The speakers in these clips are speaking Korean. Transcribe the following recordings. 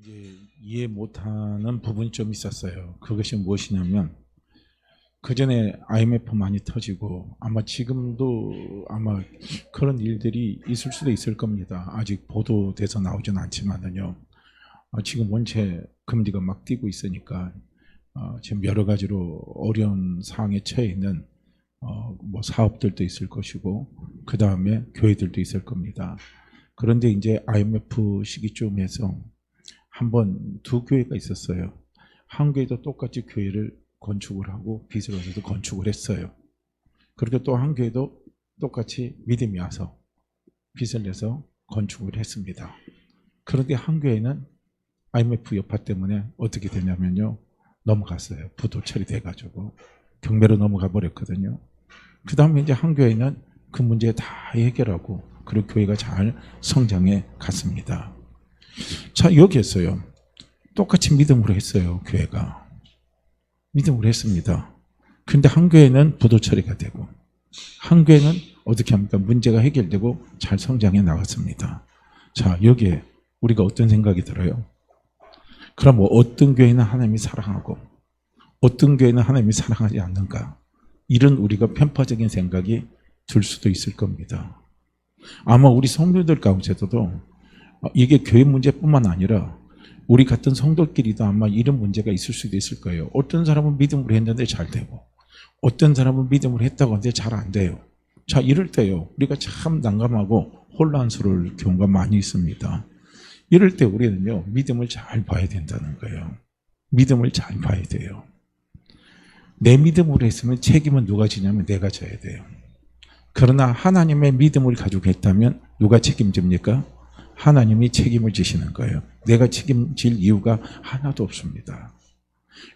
이제 이해 못하는 부분이 좀 있었어요. 그것이 무엇이냐면 그 전에 IMF 많이 터지고 아마 지금도 아마 그런 일들이 있을 수도 있을 겁니다. 아직 보도돼서 나오진 않지만은요. 지금 원체 금리가 막 뛰고 있으니까 지금 여러 가지로 어려운 상황에 처해 있는 뭐 사업들도 있을 것이고 그 다음에 교회들도 있을 겁니다. 그런데 이제 IMF 시기쯤에서 한번 두 교회가 있었어요. 한 교회도 똑같이 교회를 건축을 하고 빚을 얻어서 건축을 했어요. 그리고 또 한 교회도 똑같이 믿음이 와서 빚을 내서 건축을 했습니다. 그런데 한 교회는 IMF 여파 때문에 어떻게 되냐면요. 넘어갔어요. 부도 처리돼가지고 경매로 넘어가 버렸거든요. 그 다음에 이제 한 교회는 그 문제 다 해결하고 그리고 교회가 잘 성장해 갔습니다. 자, 여기에서요. 똑같이 믿음으로 했어요. 교회가. 믿음으로 했습니다. 그런데 한 교회는 부도 처리가 되고 한 교회는 어떻게 합니까? 문제가 해결되고 잘 성장해 나갔습니다. 자, 여기에 우리가 어떤 생각이 들어요? 그럼 뭐 어떤 교회는 하나님이 사랑하고 어떤 교회는 하나님이 사랑하지 않는가? 이런 우리가 편파적인 생각이 들 수도 있을 겁니다. 아마 우리 성도들 가운데서도 이게 교회 문제뿐만 아니라 우리 같은 성도끼리도 아마 이런 문제가 있을 수도 있을 거예요. 어떤 사람은 믿음으로 했는데 잘 되고 어떤 사람은 믿음으로 했다고 하는데 잘 안 돼요. 자, 이럴 때요. 우리가 참 난감하고 혼란스러울 경우가 많이 있습니다. 이럴 때 우리는요. 믿음을 잘 봐야 된다는 거예요. 믿음을 잘 봐야 돼요. 내 믿음으로 했으면 책임은 누가 지냐면 내가 져야 돼요. 그러나 하나님의 믿음을 가지고 했다면 누가 책임집니까? 하나님이 책임을 지시는 거예요. 내가 책임질 이유가 하나도 없습니다.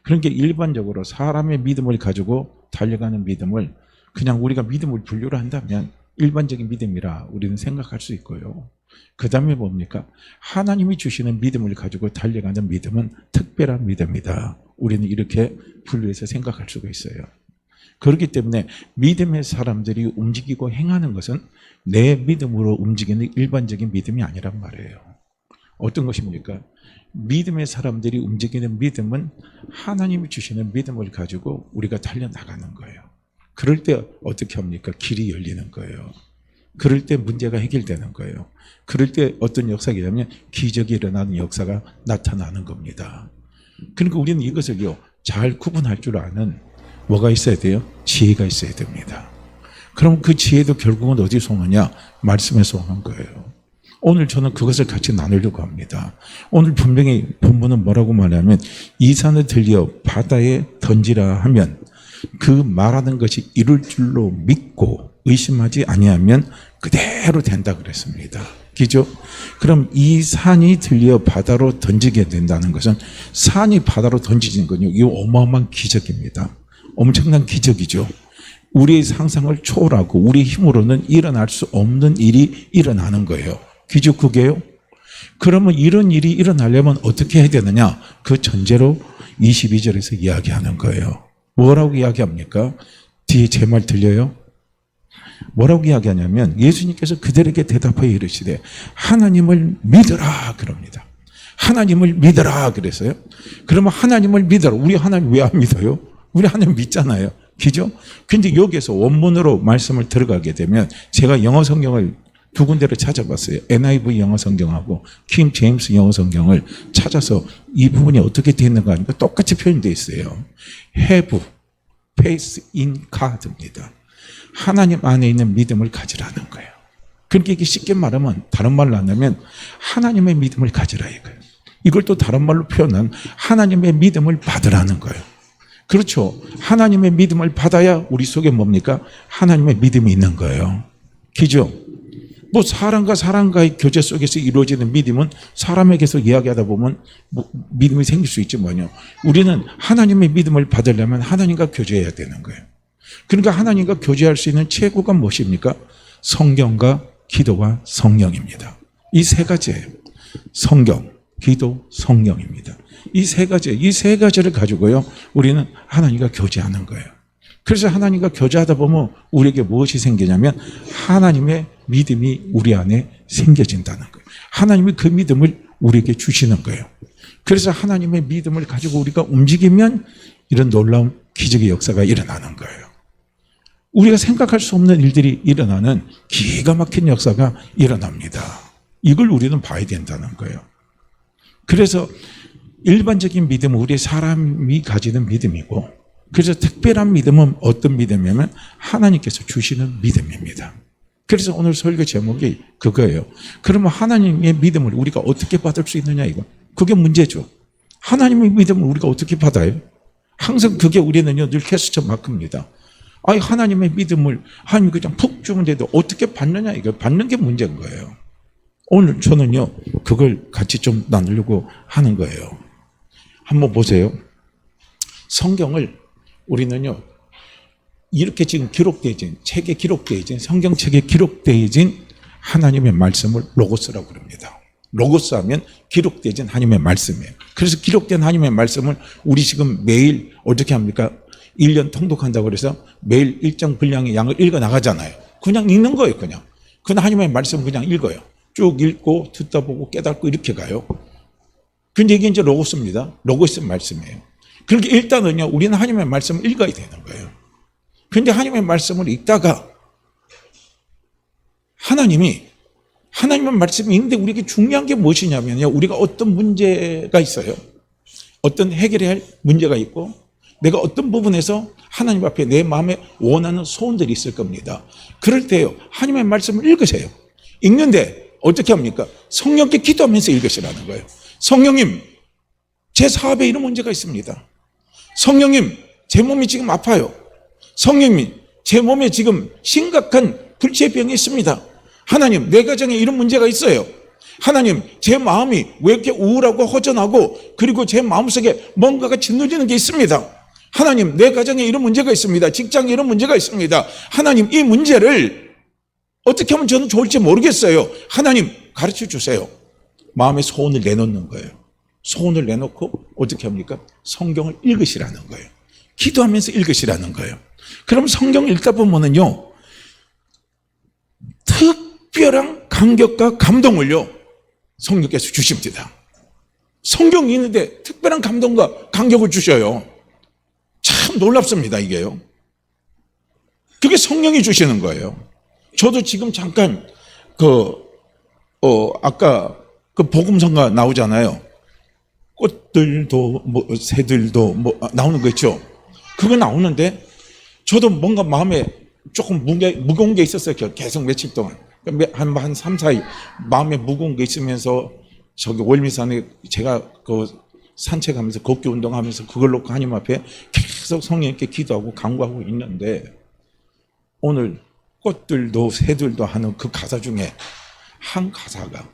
그러니까 일반적으로 사람의 믿음을 가지고 달려가는 믿음을 그냥 우리가 믿음을 분류를 한다면 일반적인 믿음이라 우리는 생각할 수 있고요. 그 다음에 뭡니까? 하나님이 주시는 믿음을 가지고 달려가는 믿음은 특별한 믿음이다. 우리는 이렇게 분류해서 생각할 수가 있어요. 그렇기 때문에 믿음의 사람들이 움직이고 행하는 것은 내 믿음으로 움직이는 일반적인 믿음이 아니란 말이에요. 어떤 것입니까? 믿음의 사람들이 움직이는 믿음은 하나님이 주시는 믿음을 가지고 우리가 달려나가는 거예요. 그럴 때 어떻게 합니까? 길이 열리는 거예요. 그럴 때 문제가 해결되는 거예요. 그럴 때 어떤 역사가 일어나면 기적이 일어나는 역사가 나타나는 겁니다. 그러니까 우리는 이것을요 잘 구분할 줄 아는 뭐가 있어야 돼요? 지혜가 있어야 됩니다. 그럼 그 지혜도 결국은 어디서 오느냐? 말씀에서 오는 거예요. 오늘 저는 그것을 같이 나누려고 합니다. 오늘 분명히 본문은 뭐라고 말하면 이 산을 들려 바다에 던지라 하면 그 말하는 것이 이룰 줄로 믿고 의심하지 아니하면 그대로 된다 그랬습니다. 그죠? 그럼 이 산이 들려 바다로 던지게 된다는 것은 산이 바다로 던지는 건요. 이거 어마어마한 기적입니다. 엄청난 기적이죠. 우리의 상상을 초월하고 우리 힘으로는 일어날 수 없는 일이 일어나는 거예요. 기적 그게요. 그러면 이런 일이 일어나려면 어떻게 해야 되느냐? 그 전제로 22절에서 이야기하는 거예요. 뭐라고 이야기합니까? 뒤에 제 말 들려요? 뭐라고 이야기하냐면 예수님께서 그들에게 대답하여 이르시되 하나님을 믿으라 그럽니다. 하나님을 믿으라 그랬어요. 그러면 하나님을 믿으라. 우리 하나님 왜 안 믿어요? 우리 하나님 믿잖아요. 그죠? 근데 여기에서 원문으로 말씀을 들어가게 되면 제가 영어 성경을 두 군데를 찾아봤어요. NIV 영어 성경하고 킹 제임스 영어 성경을 찾아서 이 부분이 어떻게 되어 있는가 하니까 똑같이 표현되어 있어요. Have faith in God입니다. 하나님 안에 있는 믿음을 가지라는 거예요. 그러니까 이게 쉽게 말하면 다른 말로 하면 하나님의 믿음을 가지라 이거예요. 이걸 또 다른 말로 표현한 하나님의 믿음을 받으라는 거예요. 그렇죠. 하나님의 믿음을 받아야 우리 속에 뭡니까? 하나님의 믿음이 있는 거예요. 그죠? 뭐 사람과 사람과의 교제 속에서 이루어지는 믿음은 사람에게서 이야기하다 보면 뭐 믿음이 생길 수 있지만요. 우리는 하나님의 믿음을 받으려면 하나님과 교제해야 되는 거예요. 그러니까 하나님과 교제할 수 있는 최고가 무엇입니까? 성경과 기도와 성령입니다. 이 세 가지예요. 성경, 기도, 성령입니다. 이 세 가지를 가지고요. 우리는 하나님과 교제하는 거예요. 그래서 하나님과 교제하다 보면 우리에게 무엇이 생기냐면 하나님의 믿음이 우리 안에 생겨진다는 거예요. 하나님이 그 믿음을 우리에게 주시는 거예요. 그래서 하나님의 믿음을 가지고 우리가 움직이면 이런 놀라운 기적의 역사가 일어나는 거예요. 우리가 생각할 수 없는 일들이 일어나는 기가 막힌 역사가 일어납니다. 이걸 우리는 봐야 된다는 거예요. 그래서 일반적인 믿음은 우리 사람이 가지는 믿음이고, 그래서 특별한 믿음은 어떤 믿음이냐면 하나님께서 주시는 믿음입니다. 그래서 오늘 설교 제목이 그거예요. 그러면 하나님의 믿음을 우리가 어떻게 받을 수 있느냐, 이거. 그게 문제죠. 하나님의 믿음을 우리가 어떻게 받아요? 항상 그게 우리는요, 늘 캐스처 마크입니다. 아니, 하나님의 믿음을 하나님 그냥 푹 주는데도 어떻게 받느냐, 이거. 받는 게 문제인 거예요. 오늘 저는요, 그걸 같이 좀 나누려고 하는 거예요. 한번 보세요. 성경을 우리는요, 이렇게 지금 기록되어진, 책에 기록되어진, 성경책에 기록되어진 하나님의 말씀을 로고스라고 그럽니다. 로고스 하면 기록되어진 하나님의 말씀이에요. 그래서 기록된 하나님의 말씀을 우리 지금 매일 어떻게 합니까? 1년 통독한다고 그래서 매일 일정 분량의 양을 읽어 나가잖아요. 그냥 읽는 거예요, 그냥. 그 하나님의 말씀 그냥 읽어요. 쭉 읽고 듣다 보고 깨닫고 이렇게 가요. 근데 이게 이제 로고스입니다. 로고스 말씀이에요. 그러니까 일단은요, 우리는 하나님의 말씀을 읽어야 되는 거예요. 근데 하나님의 말씀을 읽다가 하나님의 말씀이 있는데 우리에게 중요한 게 무엇이냐면요, 우리가 어떤 문제가 있어요. 어떤 해결해야 할 문제가 있고 내가 어떤 부분에서 하나님 앞에 내 마음에 원하는 소원들이 있을 겁니다. 그럴 때요, 하나님의 말씀을 읽으세요. 읽는데 어떻게 합니까? 성령께 기도하면서 읽으시라는 거예요. 성령님, 제 사업에 이런 문제가 있습니다. 성령님, 제 몸이 지금 아파요. 성령님, 제 몸에 지금 심각한 불치병이 있습니다. 하나님, 내 가정에 이런 문제가 있어요. 하나님, 제 마음이 왜 이렇게 우울하고 허전하고 그리고 제 마음속에 뭔가가 짓눌리는 게 있습니다. 하나님, 내 가정에 이런 문제가 있습니다. 직장에 이런 문제가 있습니다. 하나님, 이 문제를 어떻게 하면 저는 좋을지 모르겠어요. 하나님, 가르쳐 주세요. 마음의 소원을 내놓는 거예요. 소원을 내놓고 어떻게 합니까? 성경을 읽으시라는 거예요. 기도하면서 읽으시라는 거예요. 그럼 성경을 읽다 보면은요, 특별한 감격과 감동을요, 성령께서 주십니다. 성경이 있는데 특별한 감동과 감격을 주셔요. 참 놀랍습니다, 이게요. 그게 성령이 주시는 거예요. 저도 지금 잠깐 아까 그 복음성가 나오잖아요. 꽃들도 새들도 나오는 거 있죠. 그거 나오는데 저도 뭔가 마음에 조금 무거운 게 있었어요. 계속 며칠 동안 한 3, 4일 마음에 무거운 게 있으면서 저기 월미산에 제가 그 산책하면서 걷기 운동하면서 그걸 놓고 하나님 앞에 계속 성령님께 기도하고 간구하고 있는데, 오늘 꽃들도 새들도 하는 그 가사 중에 한 가사가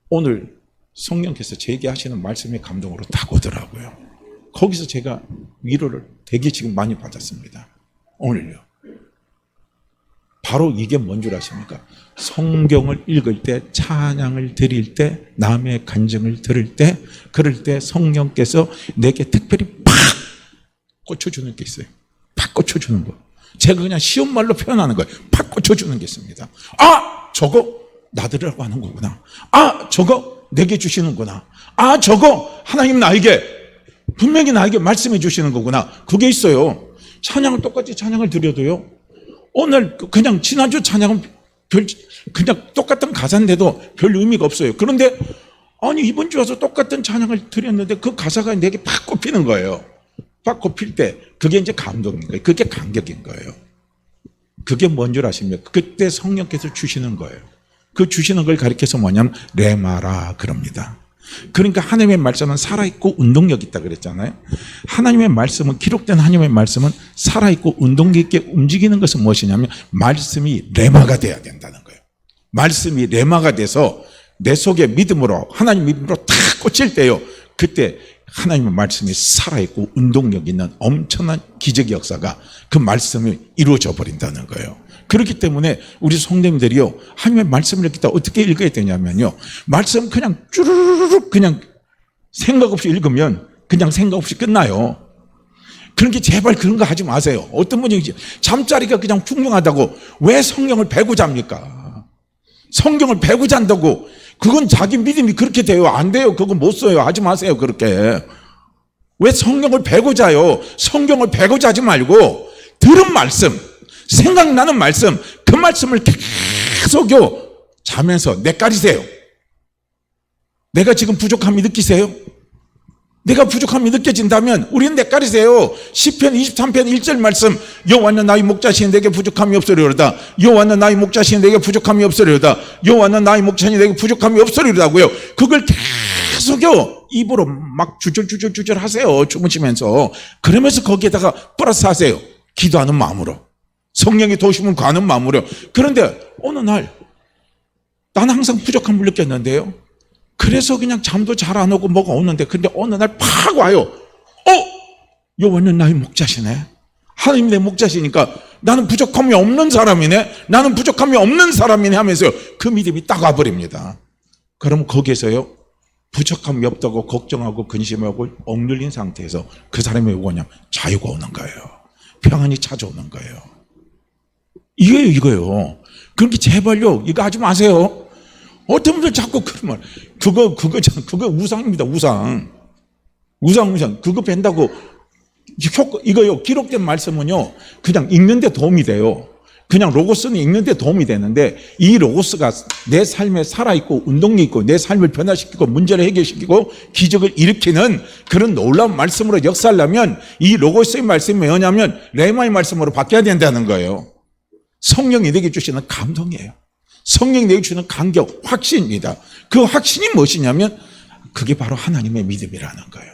오늘 성령께서 제게 하시는 말씀의 감동으로 딱 오더라고요. 거기서 제가 위로를 되게 지금 많이 받았습니다. 오늘요. 바로 이게 뭔 줄 아십니까? 성경을 읽을 때, 찬양을 드릴 때, 남의 간증을 들을 때, 그럴 때 성령께서 내게 특별히 팍 꽂혀주는 게 있어요. 팍 꽂혀주는 거. 제가 그냥 쉬운 말로 표현하는 거예요. 팍 꽂혀주는 게 있습니다. 아, 저거 나들으라고 하는 거구나. 아, 저거 내게 주시는구나. 아, 저거 하나님 나에게 분명히 나에게 말씀해 주시는 거구나. 그게 있어요. 찬양을 똑같이 찬양을 드려도요, 오늘 그냥 지난주 찬양은 그냥 똑같은 가사인데도 별 의미가 없어요. 그런데 아니, 이번 주 와서 똑같은 찬양을 드렸는데 그 가사가 내게 팍 꼽히는 거예요. 팍 꼽힐 때 그게 이제 감동인 거예요. 그게 감격인 거예요. 그게 뭔 줄 아십니까? 그때 성령께서 주시는 거예요. 그 주시는 걸 가리켜서 뭐냐면 레마라 그럽니다. 그러니까 하나님의 말씀은 살아있고 운동력 있다 그랬잖아요. 하나님의 말씀은, 기록된 하나님의 말씀은 살아있고 운동력 있게 움직이는 것은 무엇이냐면 말씀이 레마가 돼야 된다는 거예요. 말씀이 레마가 돼서 내 속에 믿음으로, 하나님 믿음으로 탁 꽂힐 때요, 그때 하나님의 말씀이 살아있고 운동력 있는 엄청난 기적의 역사가 그 말씀이 이루어져 버린다는 거예요. 그렇기 때문에 우리 성도님들이요, 하나님의 말씀을 읽을 때 어떻게 읽어야 되냐면요, 말씀 그냥 쭈르르륵 그냥 생각 없이 읽으면 그냥 생각 없이 끝나요. 그러니까 제발 그런 거 하지 마세요. 어떤 분이 잠자리가 그냥 훌륭하다고 왜 성경을 베고 잡니까? 성경을 베고 잔다고 그건 자기 믿음이 그렇게 돼요. 안 돼요. 그거 못 써요. 하지 마세요. 그렇게. 왜 성경을 배고자 해요? 성경을 배고자 하지 말고 들은 말씀, 생각나는 말씀, 그 말씀을 계속요 자면서 내까리세요. 내가 지금 부족함이 느끼세요? 내가 부족함이 느껴진다면 우리는 내까리세요. 시편 23편 1절 말씀, 여호와는 나의 목자시니 내게 부족함이 없으리로다. 여호와는 나의 목자시니 내게 부족함이 없으리로다. 여호와는 나의 목자시니 내게 부족함이 없으리로다고요. 그걸 계속요 입으로 막 주절주절 하세요. 주무시면서. 그러면서 거기에다가 플러스 하세요. 기도하는 마음으로, 성령의 도심을 구하는 마음으로. 그런데 어느 날 나는 항상 부족함을 느꼈는데요, 그래서 그냥 잠도 잘 안 오고 뭐가 오는데, 근데 어느 날 팍 와요. 여호와는 나의 목자시네. 하나님이 내 목자시니까 나는 부족함이 없는 사람이네, 나는 부족함이 없는 사람이네 하면서 그 믿음이 딱 와버립니다. 그럼 거기에서요 부족함이 없다고 걱정하고 근심하고 억눌린 상태에서 그 사람이 오냐, 자유가 오는 거예요. 평안이 찾아오는 거예요. 이거예요. 그렇게 제발요 이거 하지 마세요. 어떤 분들 자꾸 그러면 그거 우상입니다. 우상. 그거 뺀다고 이거요 기록된 말씀은요 그냥 읽는데 도움이 돼요. 그냥 로고스는 읽는데 도움이 되는데, 이 로고스가 내 삶에 살아있고 운동이 있고 내 삶을 변화시키고 문제를 해결시키고 기적을 일으키는 그런 놀라운 말씀으로 역사하려면 이 로고스의 말씀이 뭐냐면 레마의 말씀으로 바뀌어야 된다는 거예요. 성령이 내게 주시는 감동이에요. 성령이 내게 주는 감격, 확신입니다. 그 확신이 무엇이냐면 그게 바로 하나님의 믿음이라는 거예요.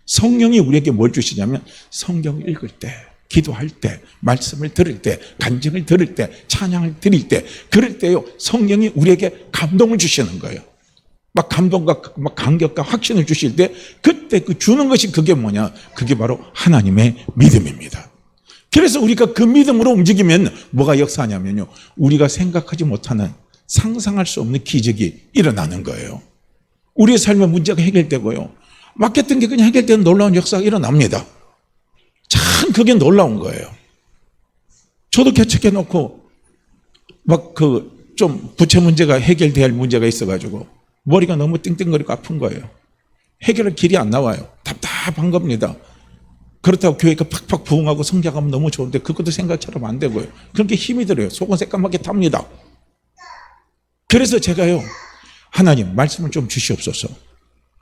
성령이 우리에게 뭘 주시냐면 성경을 읽을 때, 기도할 때, 말씀을 들을 때, 간증을 들을 때, 찬양을 드릴 때, 그럴 때요 성령이 우리에게 감동을 주시는 거예요. 막 감동과 막 감격과 확신을 주실 때, 그때 그 주는 것이 그게 뭐냐, 그게 바로 하나님의 믿음입니다. 그래서 우리가 그 믿음으로 움직이면 뭐가 역사하냐면요, 우리가 생각하지 못하는, 상상할 수 없는 기적이 일어나는 거예요. 우리의 삶의 문제가 해결되고요, 막혔던 게 그냥 해결되는 놀라운 역사가 일어납니다. 참 그게 놀라운 거예요. 저도 개척해 놓고 막 좀 부채 문제가 해결돼야 할 문제가 있어가지고 머리가 너무 띵띵거리고 아픈 거예요. 해결할 길이 안 나와요. 답답한 겁니다. 그렇다고 교회가 팍팍 부흥하고 성장하면 너무 좋은데 그것도 생각처럼 안 되고요. 그렇게 힘이 들어요. 속은 새까맣게 탑니다. 그래서 제가요, 하나님 말씀을 좀 주시옵소서.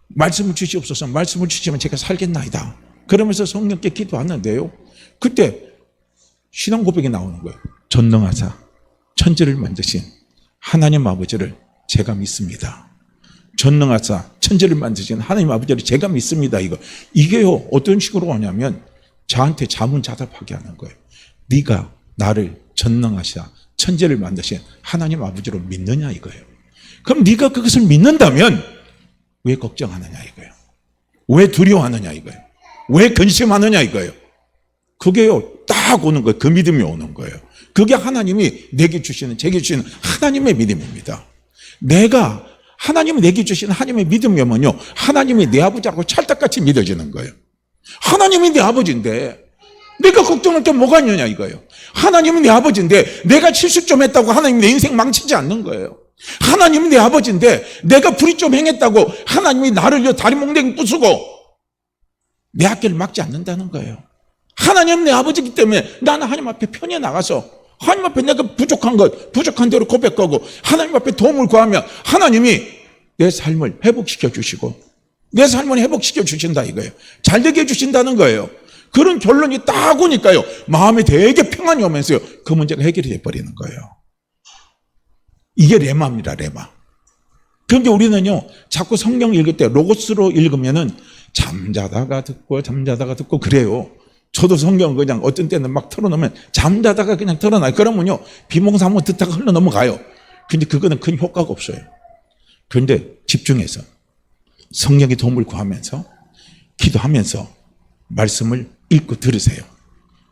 말씀을 주시옵소서. 말씀을 주시면 제가 살겠나이다. 그러면서 성령께 기도하는데요, 그때 신앙 고백이 나오는 거예요. 전능하사 천지를 만드신 하나님 아버지를 제가 믿습니다. 전능하사 천지를 만드신 하나님 아버지를 제가 믿습니다. 이게요 어떤 식으로 하냐면 저한테 자문자답하게 하는 거예요. 네가 나를 전능하사 천지를 만드신 하나님 아버지로 믿느냐 이거예요. 그럼 네가 그것을 믿는다면 왜 걱정하느냐 이거예요. 왜 두려워하느냐 이거예요. 왜 근심하느냐 이거예요. 그게요 딱 오는 거예요. 그 믿음이 오는 거예요. 그게 하나님이 내게 주시는, 제게 주시는 하나님의 믿음입니다. 내가 하나님이 내게 주시는 하나님의 믿음이면요, 하나님이 내 아버지라고 찰떡같이 믿어지는 거예요. 하나님이 내 아버지인데 내가 걱정할 게 뭐가 있느냐 이거예요. 하나님이 내 아버지인데 내가 실수 좀 했다고 하나님이 내 인생 망치지 않는 거예요. 하나님이 내 아버지인데 내가 불의 좀 행했다고 하나님이 나를 다리 몽댕이 부수고 내 앞길을 막지 않는다는 거예요. 하나님 내 아버지이기 때문에 나는 하나님 앞에 편히 나가서 하나님 앞에 내가 부족한 것 부족한 대로 고백하고 하나님 앞에 도움을 구하면 하나님이 내 삶을 회복시켜 주시고 내 삶을 회복시켜 주신다 이거예요. 잘 되게 해주신다는 거예요. 그런 결론이 딱 오니까요 마음에 되게 평안이 오면서요 그 문제가 해결이 돼버리는 거예요. 이게 레마입니다. 레마. 그런데 우리는요 자꾸 성경 읽을 때 로고스로 읽으면은 잠자다가 듣고 그래요. 저도 성경 그냥 어떤 때는 막 틀어놓으면 잠자다가 그냥 틀어놔요. 그러면요 비몽사 한번 듣다가 흘러 넘어가요. 근데 그거는 큰 효과가 없어요. 그런데 집중해서 성령의 도움을 구하면서 기도하면서 말씀을 읽고 들으세요.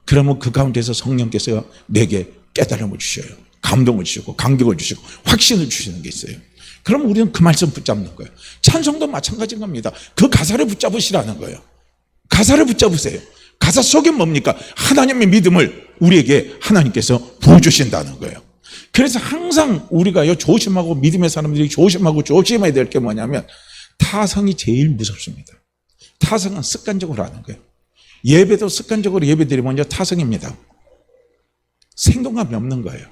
그러면 그 가운데서 성령께서 내게 깨달음을 주셔요. 감동을 주시고 감격을 주시고 확신을 주시는 게 있어요. 그럼 우리는 그 말씀 붙잡는 거예요. 찬송도 마찬가지인 겁니다. 그 가사를 붙잡으시라는 거예요. 가사를 붙잡으세요. 가사 속에 뭡니까? 하나님의 믿음을 우리에게 하나님께서 부어주신다는 거예요. 그래서 항상 우리가요, 조심하고, 믿음의 사람들이 조심하고 조심해야 될 게 뭐냐면, 타성이 제일 무섭습니다. 타성은 습관적으로 하는 거예요. 예배도 습관적으로 예배드리면 타성입니다. 생동감이 없는 거예요.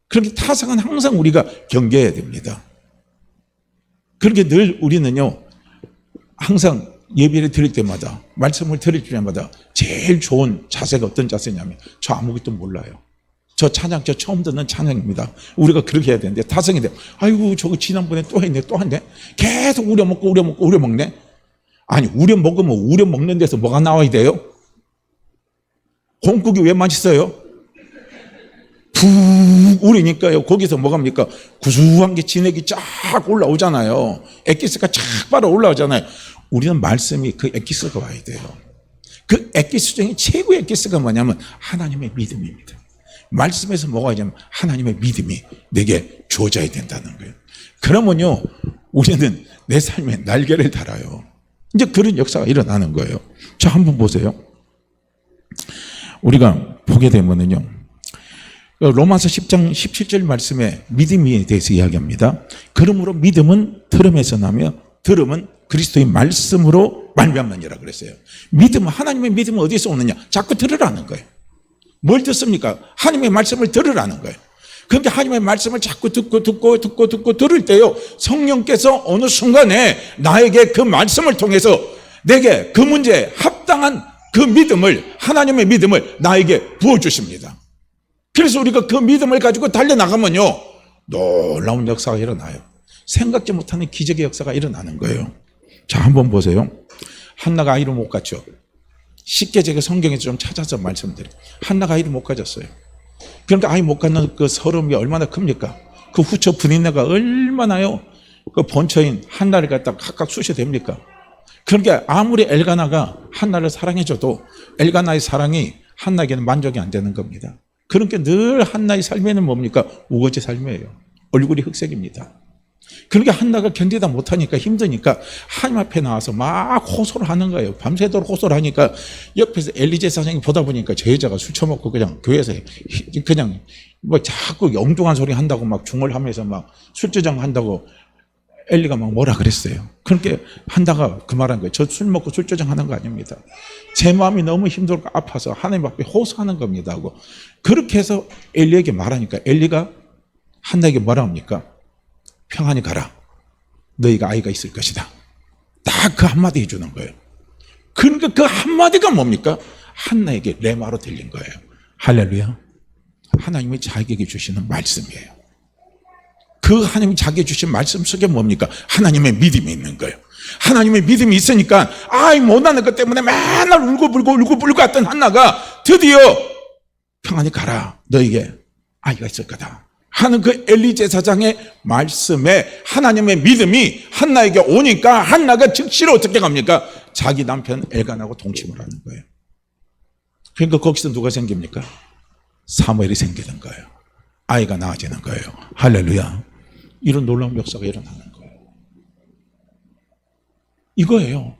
그렇게 타성은 항상 우리가 경계해야 됩니다. 그렇게 늘 우리는요, 항상 예배를 드릴 때마다, 말씀을 드릴 때마다 제일 좋은 자세가 어떤 자세냐면, 저 아무것도 몰라요. 저 찬양, 저 처음 듣는 찬양입니다. 우리가 그렇게 해야 되는데, 타성이 돼. 아이고, 저거 지난번에 또 했네, 또 했네. 계속 우려먹네. 아니, 우려먹으면 우려먹는 데서 뭐가 나와야 돼요? 콩국이 왜 맛있어요? 푹 우리니까요. 거기서 뭐갑니까? 구수한 게 진액이 쫙 올라오잖아요. 엑기스가 쫙 빨아 올라오잖아요. 우리는 말씀이 그 엑기스가 와야 돼요. 그 엑기스 중에 최고의 엑기스가 뭐냐면 하나님의 믿음입니다. 말씀에서 뭐가 있냐면 하나님의 믿음이 내게 주어져야 된다는 거예요. 그러면요, 우리는 내 삶에 날개를 달아요. 이제 그런 역사가 일어나는 거예요. 자, 한번 보세요. 우리가 보게 되면은요, 로마서 10장 17절 말씀에 믿음에 대해서 이야기합니다. 그러므로 믿음은 들음에서 나며 들음은 그리스도의 말씀으로 말미암느니라 그랬어요. 믿음은, 하나님의 믿음은 어디서 오느냐? 자꾸 들으라는 거예요. 뭘 듣습니까? 하나님의 말씀을 들으라는 거예요. 그러니까 하나님의 말씀을 자꾸 듣고 들을 때요, 성령께서 어느 순간에 나에게 그 말씀을 통해서 내게 그 문제에 합당한 그 믿음을, 하나님의 믿음을 나에게 부어주십니다. 그래서 우리가 그 믿음을 가지고 달려나가면요, 놀라운 역사가 일어나요. 생각지 못하는 기적의 역사가 일어나는 거예요. 자, 한번 보세요. 한나가 아이를 못 갖죠. 쉽게 제가 성경에서 좀 찾아서 말씀드려요. 한나가 아이를 못 가졌어요. 그러니까 아이 못 갖는 그 서름이 얼마나 큽니까? 그 후처 분인네가 얼마나요? 그 본처인 한나를 갖다가 각각 쑤셔댑니까? 그러니까 아무리 엘가나가 한나를 사랑해줘도 엘가나의 사랑이 한나에게는 만족이 안 되는 겁니다. 그러니까 늘 한나의 삶에는 뭡니까? 우거지 삶이에요. 얼굴이 흑색입니다. 그러니까 한나가 견디다 못하니까, 힘드니까 하나님 앞에 나와서 막 호소를 하는 거예요. 밤새도록 호소를 하니까 옆에서 엘리제 사장이 보다 보니까 저 여자가 술 처먹고 그냥 교회에서 그냥 뭐 자꾸 엉뚱한 소리 한다고 막 중얼하면서 막 술주정 한다고 엘리가 막 뭐라 그랬어요. 그렇게 한다가 그 말한 거예요. 저 술 먹고 술주정 하는 거 아닙니다. 제 마음이 너무 힘들고 아파서 하나님 앞에 호소하는 겁니다 하고, 그렇게 해서 엘리에게 말하니까 엘리가 한나에게 뭐라 합니까? 평안히 가라. 너희가 아이가 있을 것이다. 딱 그 한마디 해주는 거예요. 그러니까 그 한마디가 뭡니까? 한나에게 레마로 들린 거예요. 할렐루야. 하나님이 자기에게 주시는 말씀이에요. 그 하나님이 자기에게 주신 말씀 속에 뭡니까? 하나님의 믿음이 있는 거예요. 하나님의 믿음이 있으니까 아이 못하는 것 때문에 맨날 울고불고 했던 한나가 드디어 평안히 가라. 너에게 아이가 있을 거다 하는 그 엘리 제사장의 말씀에 하나님의 믿음이 한나에게 오니까 한나가 즉시로 어떻게 갑니까? 자기 남편 엘간하고 동침을 하는 거예요. 그러니까 거기서 누가 생깁니까? 사무엘이 생기는 거예요. 아이가 나아지는 거예요. 할렐루야. 이런 놀라운 역사가 일어나는 거예요. 이거예요.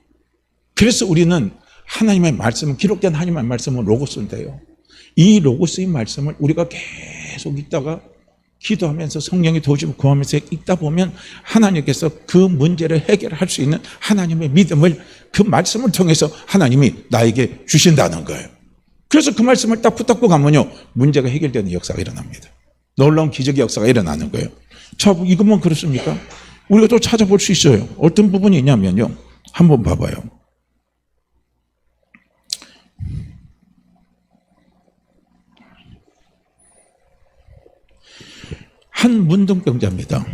그래서 우리는 하나님의 말씀은, 기록된 하나님의 말씀은 로고스인데요, 이 로고스의 말씀을 우리가 계속 읽다가 기도하면서 성령의 도우심을 구하면서 읽다 보면 하나님께서 그 문제를 해결할 수 있는 하나님의 믿음을 그 말씀을 통해서 하나님이 나에게 주신다는 거예요. 그래서 그 말씀을 딱 붙잡고 가면요, 문제가 해결되는 역사가 일어납니다. 놀라운 기적의 역사가 일어나는 거예요. 자, 이것만 그렇습니까? 우리가 또 찾아볼 수 있어요. 어떤 부분이 있냐면요, 한번 봐봐요. 한 문둥병자입니다.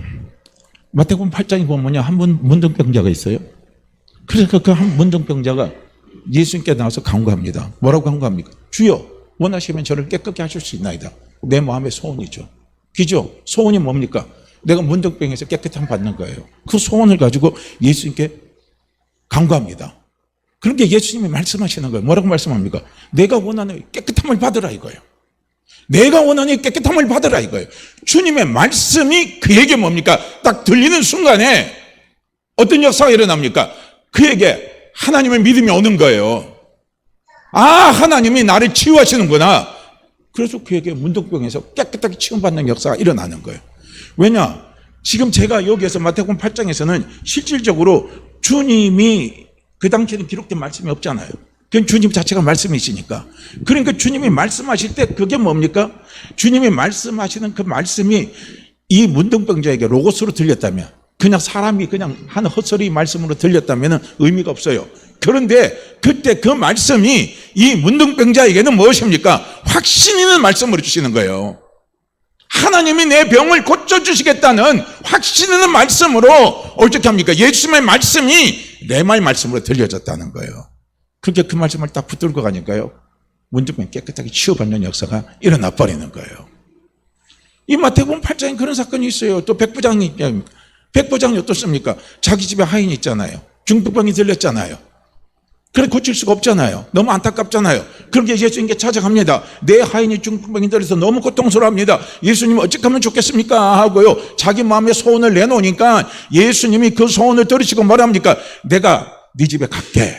마태복음 8장에 보면요, 한 문둥병자가 있어요. 그래서 그 한 문둥병자가 예수님께 나와서 간구합니다. 뭐라고 간구합니까? 주여, 원하시면 저를 깨끗게 하실 수 있나이다. 내 마음의 소원이죠. 기죠? 소원이 뭡니까? 내가 문둥병에서 깨끗함 받는 거예요. 그 소원을 가지고 예수님께 간구합니다. 그러니까 예수님이 말씀하시는 거예요. 뭐라고 말씀합니까? 내가 원하는 깨끗함을 받으라 이거예요. 내가 원하는 깨끗함을 받으라 이거예요. 주님의 말씀이 그에게 뭡니까? 딱 들리는 순간에 어떤 역사가 일어납니까? 그에게 하나님의 믿음이 오는 거예요. 아, 하나님이 나를 치유하시는구나. 그래서 그에게 문둥병에서 깨끗하게 치유받는 역사가 일어나는 거예요. 왜냐? 지금 제가 여기에서 마태복음 8장에서는 실질적으로 주님이 그 당시에는 기록된 말씀이 없잖아요. 그건 주님 자체가 말씀이시니까. 그러니까 주님이 말씀하실 때 그게 뭡니까? 주님이 말씀하시는 그 말씀이 이 문둥병자에게 로고스로 들렸다면, 그냥 사람이 그냥 하는 헛소리 말씀으로 들렸다면 의미가 없어요. 그런데 그때 그 말씀이 이 문둥병자에게는 무엇입니까? 확신 있는 말씀으로 주시는 거예요. 하나님이 내 병을 고쳐주시겠다는 확신 있는 말씀으로 어떻게 합니까? 예수님의 말씀이 레마의 말씀으로 들려졌다는 거예요. 그렇게 그 말씀을 딱 붙들고 가니까요, 문둥병이 깨끗하게 치유받는 역사가 일어나 버리는 거예요. 이 마태복음 8장에 그런 사건이 있어요. 또 백부장이 어떻습니까? 자기 집에 하인이 있잖아요. 중풍병이 들렸잖아요. 그래 고칠 수가 없잖아요. 너무 안타깝잖아요. 그렇게 예수님께 찾아갑니다. 내 하인이 중풍병이 들려서 너무 고통스러워합니다. 예수님 어떻게 하면 좋겠습니까? 하고요, 자기 마음의 소원을 내놓으니까 예수님이 그 소원을 들으시고 뭐라 합니까? 내가 네 집에 갈게.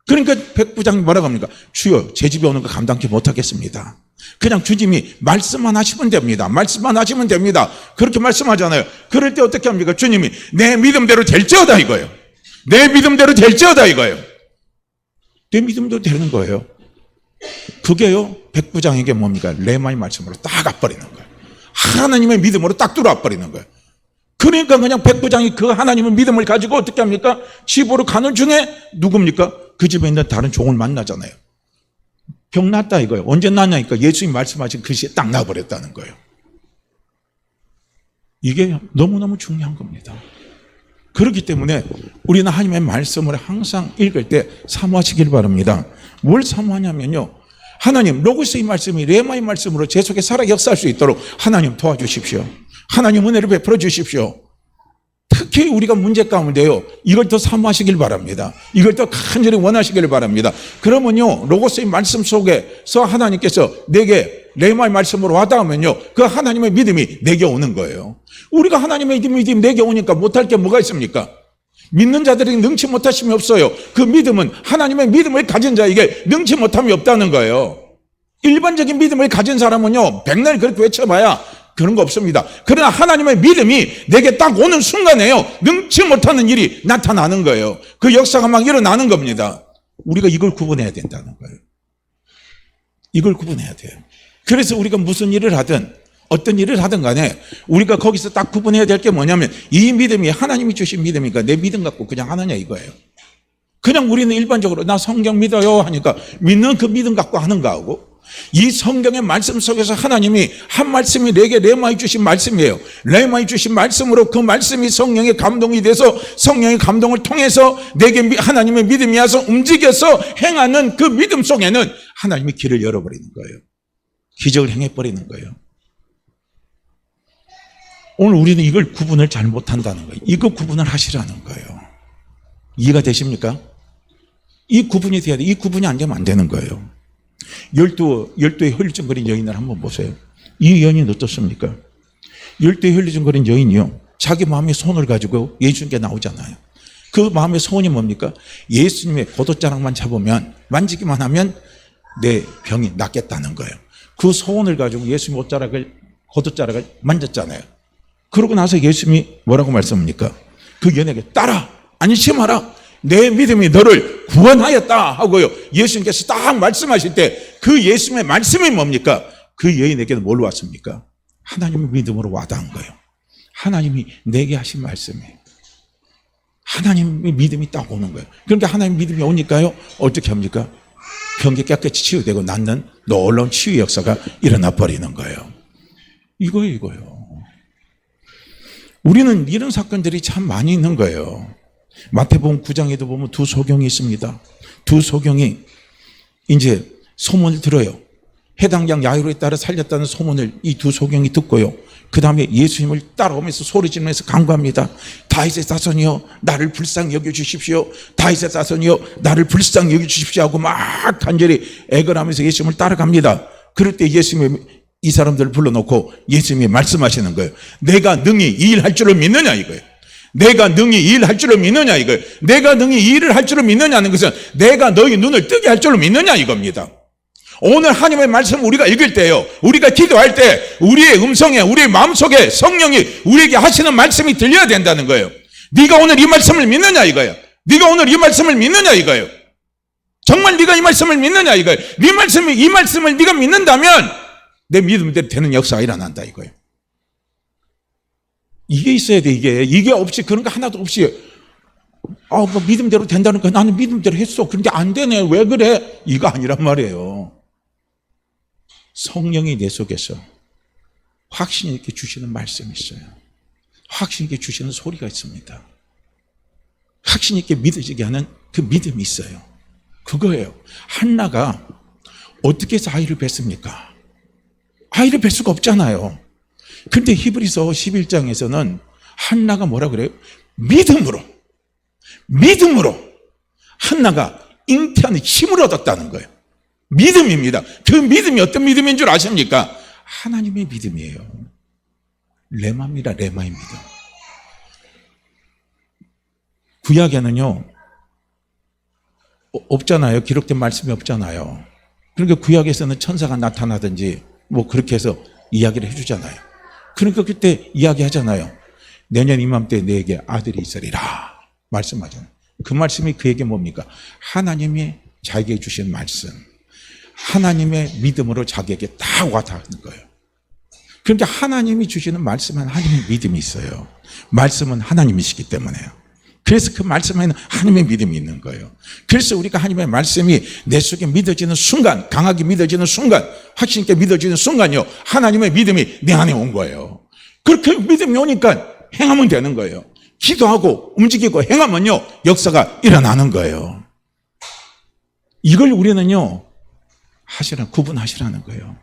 그러니까 백부장이 뭐라고 합니까? 주여, 제 집에 오는 거 감당치 못하겠습니다. 그냥 주님이 말씀만 하시면 됩니다. 말씀만 하시면 됩니다. 그렇게 말씀하잖아요. 그럴 때 어떻게 합니까? 주님이 내 믿음대로 될지어다 이거예요. 내 믿음대로 될지어다 이거예요. 내 믿음대로 되는 거예요. 그게요, 백부장에게 뭡니까? 레마의 말씀으로 딱 와버리는 거예요. 하나님의 믿음으로 딱 들어와 버리는 거예요. 그러니까 그냥 백부장이 그 하나님의 믿음을 가지고 어떻게 합니까? 집으로 가는 중에 누굽니까? 그 집에 있는 다른 종을 만나잖아요. 병 났다 이거예요. 언제 났냐니까 예수님이 말씀하신 그 시에 딱 나버렸다는 거예요. 이게 너무너무 중요한 겁니다. 그렇기 때문에 우리는 하나님의 말씀을 항상 읽을 때 사모하시길 바랍니다. 뭘 사모하냐면요, 하나님 로고스의 말씀이 레마의 말씀으로 제 속에 살아 역사할 수 있도록 하나님 도와주십시오. 하나님 은혜를 베풀어 주십시오. 특히 우리가 문제 가운데요, 이걸 더 사모하시길 바랍니다. 이걸 더 간절히 원하시길 바랍니다. 그러면요, 로고스의 말씀 속에서 하나님께서 내게 레마의 말씀으로 와닿으면요, 그 하나님의 믿음이 내게 오는 거예요. 우리가 하나님의 믿음이 내게 오니까 못할 게 뭐가 있습니까? 믿는 자들이 능치 못하심이 없어요. 그 믿음은 하나님의 믿음을 가진 자에게 능치 못함이 없다는 거예요. 일반적인 믿음을 가진 사람은요, 백날 그렇게 외쳐봐야 그런 거 없습니다. 그러나 하나님의 믿음이 내게 딱 오는 순간에요, 능치 못하는 일이 나타나는 거예요. 그 역사가 막 일어나는 겁니다. 우리가 이걸 구분해야 된다는 거예요. 이걸 구분해야 돼요. 그래서 우리가 무슨 일을 하든 어떤 일을 하든 간에 우리가 거기서 딱 구분해야 될 게 뭐냐면, 이 믿음이 하나님이 주신 믿음이니까 내 믿음 갖고 그냥 하느냐 이거예요. 그냥 우리는 일반적으로 나 성경 믿어요 하니까 믿는 그 믿음 갖고 하는가 하고, 이 성경의 말씀 속에서 하나님이 한 말씀이 내게 레마이 주신 말씀이에요. 레마이 주신 말씀으로 그 말씀이 성령의 감동이 돼서 성령의 감동을 통해서 내게 하나님의 믿음이 와서 움직여서 행하는 그 믿음 속에는 하나님이 길을 열어버리는 거예요. 기적을 행해버리는 거예요. 오늘 우리는 이걸 구분을 잘 못한다는 거예요. 이거 구분을 하시라는 거예요. 이해가 되십니까? 이 구분이 돼야 돼. 이 구분이 안 되면 안 되는 거예요. 열두에 혈루증거린 여인을 한번 보세요. 이 여인이 어떻습니까? 열두에 혈루증거린 여인이요, 자기 마음의 소원을 가지고 예수님께 나오잖아요. 그 마음의 소원이 뭡니까? 예수님의 겉옷자락만 잡으면, 만지기만 하면 내 병이 낫겠다는 거예요. 그 소원을 가지고 예수님의 겉옷자락을 만졌잖아요. 그러고 나서 예수님이 뭐라고 말씀합니까? 그 여인에게 따라, 안심하라, 내 믿음이 너를 구원하였다 하고요, 예수님께서 딱 말씀하실 때 그 예수님의 말씀이 뭡니까? 그 여인에게는 뭘로 왔습니까? 하나님의 믿음으로 와닿은 거예요. 하나님이 내게 하신 말씀이에요. 하나님의 믿음이 딱 오는 거예요. 그러니까 하나님의 믿음이 오니까요, 어떻게 합니까? 병이 깨끗이 치유되고 낫는 놀라운 치유 역사가 일어나 버리는 거예요. 이거예요. 우리는 이런 사건들이 참 많이 있는 거예요. 마태복음 9장에도 보면 두 소경이 있습니다. 두 소경이 이제 소문을 들어요. 해당 양 야이로에 따라 살렸다는 소문을 이 두 소경이 듣고요, 그 다음에 예수님을 따라오면서 소리 지르면서 간구합니다. 다윗의 자손이여 나를 불쌍히 여겨주십시오. 다윗의 자손이여 나를 불쌍히 여겨주십시오 하고 막 간절히 애걸하면서 예수님을 따라갑니다. 그럴 때 예수님이 이 사람들을 불러놓고 예수님이 말씀하시는 거예요. 내가 능히 이 일 할 줄을 믿느냐 이거예요. 내가 능히 이 일을 할 줄을 믿느냐 이거예요. 내가 능히 이 일을 할 줄을 믿느냐는 것은 내가 너희 눈을 뜨게 할 줄을 믿느냐 이겁니다. 오늘 하나님의 말씀 우리가 읽을 때요, 우리가 기도할 때 우리의 음성에, 우리의 마음속에 성령이 우리에게 하시는 말씀이 들려야 된다는 거예요. 네가 오늘 이 말씀을 믿느냐 이거예요. 네가 오늘 이 말씀을 믿느냐 이거예요. 정말 네가 이 말씀을 믿느냐 이거예요. 이 말씀을 네가 믿는다면 내 믿음대로 되는 역사가 일어난다 이거예요. 이게 있어야 돼. 이게 없이, 그런 거 하나도 없이 뭐 믿음대로 된다는 거, 나는 믿음대로 했어, 그런데 안 되네, 왜 그래, 이거 아니란 말이에요. 성령이 내 속에서 확신 있게 주시는 말씀이 있어요. 확신 있게 주시는 소리가 있습니다. 확신 있게 믿어지게 하는 그 믿음이 있어요. 그거예요. 한나가 어떻게 해서 아이를 뵀습니까? 아이를 뵐 수가 없잖아요. 근데 히브리서 11장에서는 한나가 뭐라 그래요? 믿음으로 한나가 잉태하는 힘을 얻었다는 거예요. 믿음입니다. 그 믿음이 어떤 믿음인 줄 아십니까? 하나님의 믿음이에요. 레마입니다. 레마의 믿음. 구약에는요 없잖아요. 기록된 말씀이 없잖아요. 그러니까 구약에서는 천사가 나타나든지 뭐 그렇게 해서 이야기를 해주잖아요. 그러니까 그때 이야기하잖아요. 내년 이맘때 내게 아들이 있으리라 말씀하잖아요. 그 말씀이 그에게 뭡니까? 하나님이 자기에게 주신 말씀, 하나님의 믿음으로 자기에게 딱 와닿는 거예요. 그러니까 하나님이 주시는 말씀은 하나님의 믿음이 있어요. 말씀은 하나님이시기 때문에요. 그래서 그 말씀에는 하나님의 믿음이 있는 거예요. 그래서 우리가 하나님의 말씀이 내 속에 믿어지는 순간, 강하게 믿어지는 순간, 확신 있게 믿어지는 순간요, 하나님의 믿음이 내 안에 온 거예요. 그렇게 믿음이 오니까 행하면 되는 거예요. 기도하고 움직이고 행하면요 역사가 일어나는 거예요. 이걸 우리는요 구분하시라는 거예요.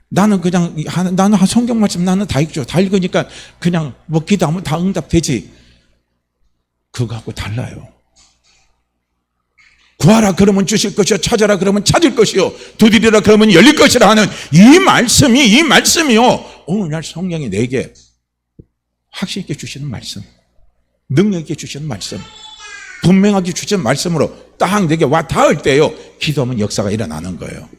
나는 성경 말씀 나는 다 읽죠. 다 읽으니까 그냥 뭐 기도하면 다 응답되지. 그거하고 달라요. 구하라 그러면 주실 것이요, 찾아라 그러면 찾을 것이요, 두드리라 그러면 열릴 것이라 하는 이 말씀이요 오늘날 성령이 내게 확신 있게 주시는 말씀, 능력 있게 주시는 말씀, 분명하게 주시는 말씀으로 딱 내게 와 닿을 때요 기도하면 역사가 일어나는 거예요.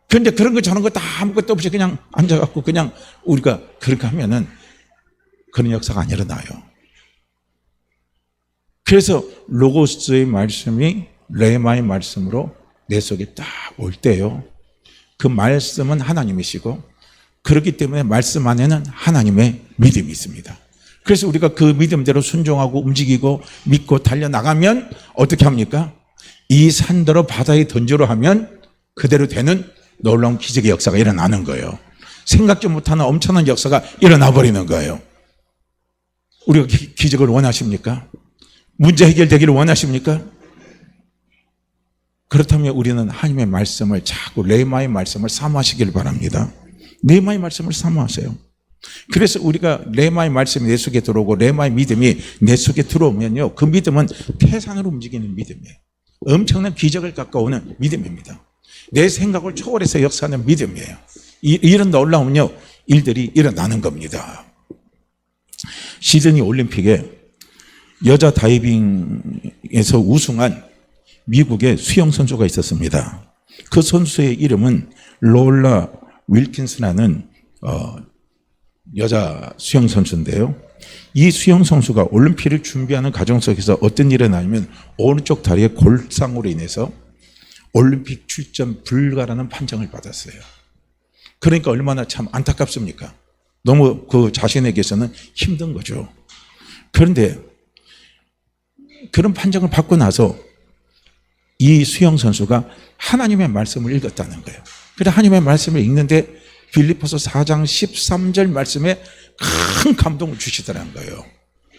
그런데 그런 거 저런 거 다 아무것도 없이 그냥 앉아갖고 그냥 우리가 그렇게 하면은 그런 역사가 안 일어나요. 그래서 로고스의 말씀이 레마의 말씀으로 내 속에 딱 올 때요 그 말씀은 하나님이시고, 그렇기 때문에 말씀 안에는 하나님의 믿음이 있습니다. 그래서 우리가 그 믿음대로 순종하고 움직이고 믿고 달려나가면 어떻게 합니까? 이 산더러 바다에 던지러 하면 그대로 되는 놀라운 기적의 역사가 일어나는 거예요. 생각지 못하는 엄청난 역사가 일어나 버리는 거예요. 우리가 기적을 원하십니까? 문제 해결되기를 원하십니까? 그렇다면 우리는 하나님의 말씀을 자꾸 레마의 말씀을 사모하시길 바랍니다. 레마의 말씀을 사모하세요. 그래서 우리가 레마의 말씀이 내 속에 들어오고 레마의 믿음이 내 속에 들어오면요 그 믿음은 태산으로 움직이는 믿음이에요. 엄청난 기적을 가까우는 믿음입니다. 내 생각을 초월해서 역사하는 믿음이에요. 이런 놀라운요 일들이 일어나는 겁니다. 시드니 올림픽에 여자 다이빙에서 우승한 미국의 수영 선수가 있었습니다. 그 선수의 이름은 롤라 윌킨스라는 여자 수영 선수인데요. 이 수영 선수가 올림픽을 준비하는 과정 속에서 어떤 일이 일어나냐면 오른쪽 다리에 골상으로 인해서 올림픽 출전 불가라는 판정을 받았어요. 그러니까 얼마나 참 안타깝습니까? 너무 그 자신에게서는 힘든 거죠. 그런데 그런 판정을 받고 나서 이 수영 선수가 하나님의 말씀을 읽었다는 거예요. 그래 하나님의 말씀을 읽는데 빌립보서 4장 13절 말씀에 큰 감동을 주시더라는 거예요.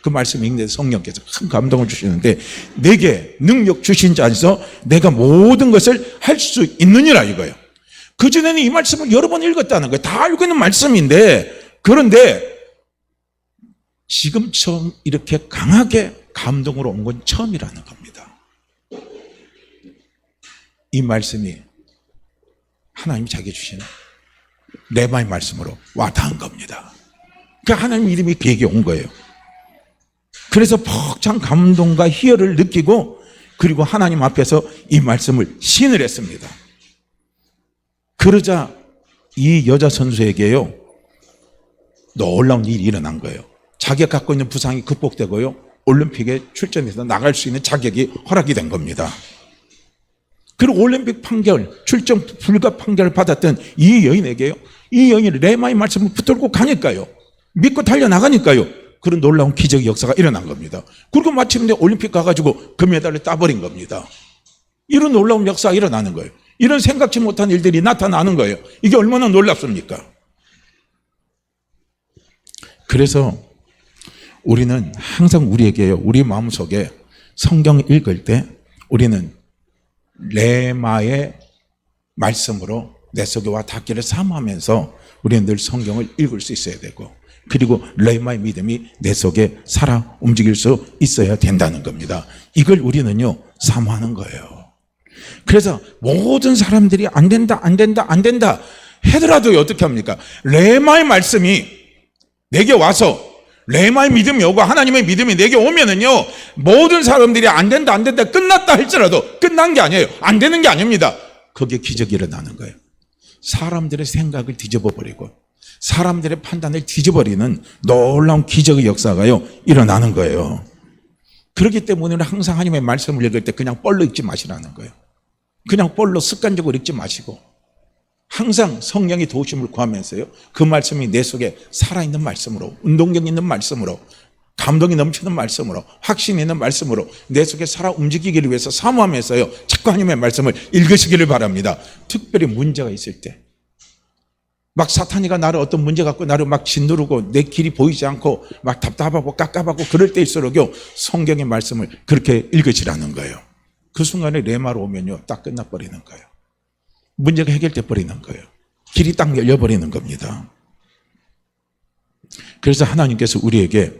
그 말씀 읽는데 성령께서 큰 감동을 주시는데 내게 능력 주신 자 안에서 내가 모든 것을 할 수 있느니라 이거예요. 그전에는 이 말씀을 여러 번 읽었다는 거예요. 다 알고 있는 말씀인데, 그런데 지금 처음 이렇게 강하게 감동으로 온 건 처음이라는 겁니다. 이 말씀이 하나님이 자기 주시는 레마의 말씀으로 와닿은 겁니다. 그러니까 하나님 이름이 그에게 온 거예요. 그래서 벅찬 감동과 희열을 느끼고 그리고 하나님 앞에서 이 말씀을 시인을 했습니다. 그러자 이 여자 선수에게요, 놀라운 일이 일어난 거예요. 자기가 갖고 있는 부상이 극복되고요, 올림픽에 출전해서 나갈 수 있는 자격이 허락이 된 겁니다. 그리고 올림픽 판결, 출전 불가 판결을 받았던 이 여인에게요, 이 여인이 레마의 말씀을 붙들고 가니까요, 믿고 달려나가니까요, 그런 놀라운 기적의 역사가 일어난 겁니다. 그리고 마침내 올림픽 가가지고 금메달을 따버린 겁니다. 이런 놀라운 역사가 일어나는 거예요. 이런 생각지 못한 일들이 나타나는 거예요. 이게 얼마나 놀랍습니까? 그래서 우리는 항상 우리에게요, 우리 마음속에 성경 읽을 때 우리는 레마의 말씀으로 내 속에 와 닿기를 사모하면서 우리는 늘 성경을 읽을 수 있어야 되고, 그리고 레마의 믿음이 내 속에 살아 움직일 수 있어야 된다는 겁니다. 이걸 우리는요, 사모하는 거예요. 그래서 모든 사람들이 안 된다 하더라도 어떻게 합니까? 레마의 말씀이 내게 와서, 레마의 믿음이 오고 하나님의 믿음이 내게 오면은요, 모든 사람들이 안 된다 끝났다 할지라도 끝난 게 아니에요. 안 되는 게 아닙니다. 거기에 기적이 일어나는 거예요. 사람들의 생각을 뒤집어 버리고 사람들의 판단을 뒤집어버리는 놀라운 기적의 역사가요, 일어나는 거예요. 그렇기 때문에 항상 하나님의 말씀을 읽을 때 그냥 뻘로 읽지 마시라는 거예요. 그냥 뻘로 습관적으로 읽지 마시고 항상 성령의 도우심을 구하면서요, 그 말씀이 내 속에 살아있는 말씀으로, 운동력 있는 말씀으로, 감동이 넘치는 말씀으로, 확신 있는 말씀으로 내 속에 살아 움직이기를 위해서 사모하면서요, 자꾸 하나님의 말씀을 읽으시기를 바랍니다. 특별히 문제가 있을 때, 막 사탄이가 나를 어떤 문제 갖고 나를 막 짓누르고 내 길이 보이지 않고 막 답답하고 깝깝하고 그럴 때일수록요, 성경의 말씀을 그렇게 읽으시라는 거예요. 그 순간에 레마로 오면요, 딱 끝나버리는 거예요. 문제가 해결돼 버리는 거예요. 길이 딱 열려버리는 겁니다. 그래서 하나님께서 우리에게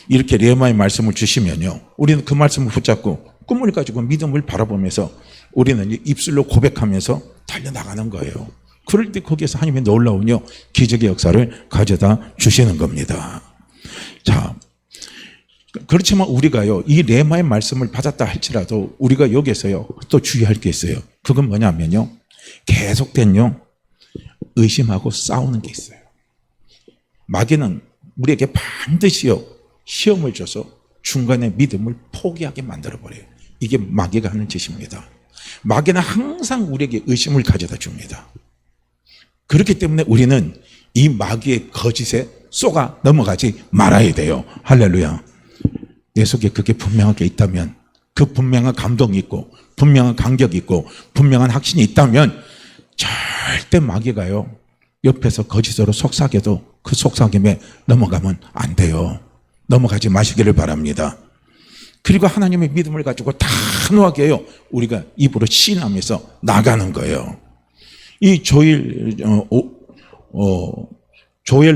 이렇게 레마의 말씀을 주시면요, 우리는 그 말씀을 붙잡고 꿈을 가지고 믿음을 바라보면서 우리는 입술로 고백하면서 달려나가는 거예요. 그럴 때 거기에서 하나님의 놀라운요, 기적의 역사를 가져다 주시는 겁니다. 자, 그렇지만 우리가요, 이 레마의 말씀을 받았다 할지라도 우리가 여기서요, 또 주의할 게 있어요. 그건 뭐냐면요, 계속된요, 의심하고 싸우는 게 있어요. 마귀는 우리에게 반드시요, 시험을 줘서 중간에 믿음을 포기하게 만들어버려요. 이게 마귀가 하는 짓입니다. 마귀는 항상 우리에게 의심을 가져다 줍니다. 그렇기 때문에 우리는 이 마귀의 거짓에 쏘가 넘어가지 말아야 돼요. 할렐루야. 내 속에 그게 분명하게 있다면, 그 분명한 감동이 있고 분명한 감격이 있고 분명한 확신이 있다면 절대 마귀가요, 옆에서 거짓으로 속삭여도 그 속삭임에 넘어가면 안 돼요. 넘어가지 마시기를 바랍니다. 그리고 하나님의 믿음을 가지고 단호하게요, 우리가 입으로 시인하면서 나가는 거예요. 이 조엘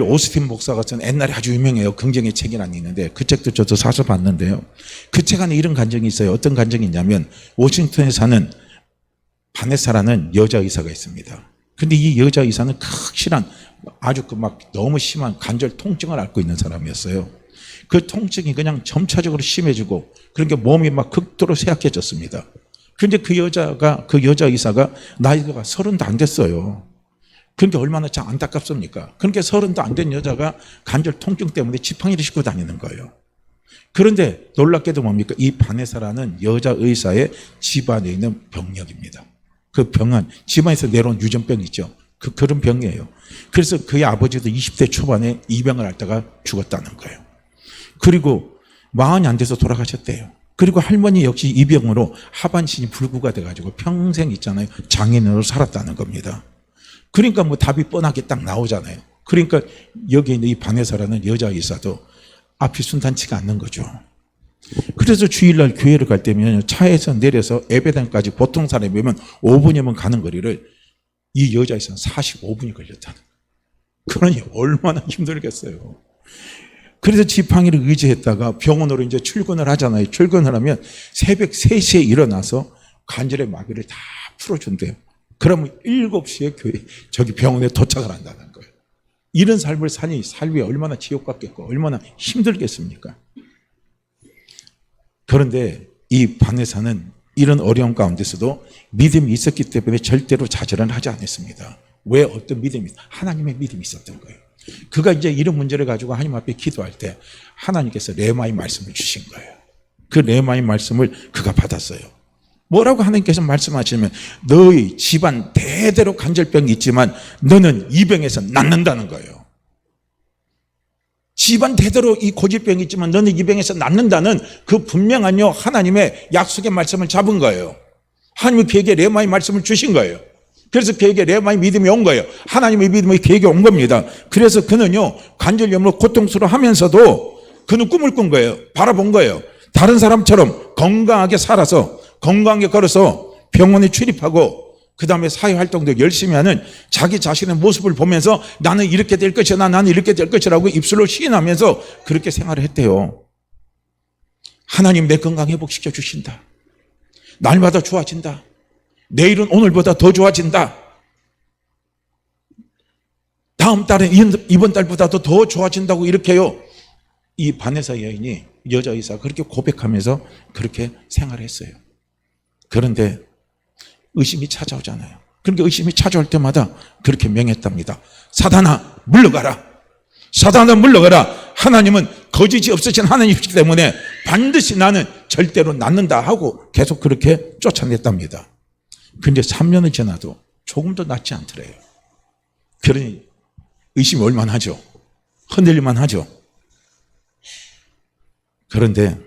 오스틴 목사가 쓴 옛날에 아주 유명해요. 긍정의 책이라는 게 있는데 그 책도 저도 사서 봤는데요. 그 책 안에 이런 간증이 있어요. 어떤 간증이 있냐면, 워싱턴에 사는 바네사라는 여자 의사가 있습니다. 근데 이 여자 의사는 극실한, 아주 너무 심한 관절 통증을 앓고 있는 사람이었어요. 그 통증이 그냥 점차적으로 심해지고, 그러니까 몸이 막 극도로 쇠약해졌습니다. 그런데 그 여자 의사가 나이가 30도 안 됐어요. 그러니까 얼마나 참 안타깝습니까? 그러니까 30도 안 된 여자가 관절 통증 때문에 지팡이를 싣고 다니는 거예요. 그런데 놀랍게도 뭡니까? 이 바네사라는 여자 의사의 집안에 있는 병력입니다. 그 병은 집안에서 내려온 유전병 있죠. 그런 병이에요. 그래서 그의 아버지도 20대 초반에 이 병을 앓다가 죽었다는 거예요. 그리고 40이 안 돼서 돌아가셨대요. 그리고 할머니 역시 이 병으로 하반신이 불구가 돼가지고 평생 있잖아요, 장애인으로 살았다는 겁니다. 그러니까 답이 뻔하게 딱 나오잖아요. 그러니까 여기 있는 이 바네사라는 여자 의사도 앞이 순탄치가 않는 거죠. 그래서 주일날 교회를 갈 때면 차에서 내려서 예배당까지 보통 사람이면 5분이면 가는 거리를 이 여자 의사는 45분이 걸렸다는 거예요. 그러니 얼마나 힘들겠어요. 그래서 지팡이를 의지했다가 병원으로 이제 출근을 하잖아요. 출근을 하면 새벽 3시에 일어나서 관절의 마비를 다 풀어준대요. 그러면 7시에 병원에 도착을 한다는 거예요. 이런 삶을 사니 살기 얼마나 지옥 같겠고 얼마나 힘들겠습니까? 그런데 이 바네사는 이런 어려움 가운데서도 믿음이 있었기 때문에 절대로 좌절은 하지 않았습니다. 왜 어떤 믿음이? 하나님의 믿음이 있었던 거예요. 그가 이제 이런 문제를 가지고 하나님 앞에 기도할 때 하나님께서 레마의 말씀을 주신 거예요. 그 레마의 말씀을 그가 받았어요. 뭐라고 하나님께서 말씀하시면 너희 집안 대대로 간절병이 있지만 너는 이 병에서 낫는다는 거예요. 집안 대대로 이 고질병이 있지만 너는 이 병에서 낫는다는 그 분명한요 하나님의 약속의 말씀을 잡은 거예요. 하나님이 그에게 레마의 말씀을 주신 거예요. 그래서 그에게 레마의 믿음이 온 거예요. 하나님의 믿음이 그에게 온 겁니다. 그래서 그는요 관절염으로 고통스러워하면서도 그는 꿈을 꾼 거예요. 바라본 거예요. 다른 사람처럼 건강하게 살아서 건강하게 걸어서 병원에 출입하고 그 다음에 사회활동도 열심히 하는 자기 자신의 모습을 보면서 나는 이렇게 될 것이다, 나는 이렇게 될 것이라고 입술로 시인하면서 그렇게 생활을 했대요. 하나님 내 건강 회복시켜 주신다. 날마다 좋아진다. 내일은 오늘보다 더 좋아진다. 다음 달은 이번 달보다도 더 좋아진다고 이렇게요. 이 바네사 여인이 여자 의사가 그렇게 고백하면서 그렇게 생활을 했어요. 그런데 의심이 찾아오잖아요. 그러니까 의심이 찾아올 때마다 그렇게 명했답니다. 사단아 물러가라. 사단아 물러가라. 하나님은 거짓이 없으신 하나님이기 때문에 반드시 나는 절대로 낫는다 하고 계속 그렇게 쫓아냈답니다. 그런데 3년을 지나도 조금도 낫지 않더래요. 그러니 의심이 올만 하죠. 흔들릴만 하죠. 그런데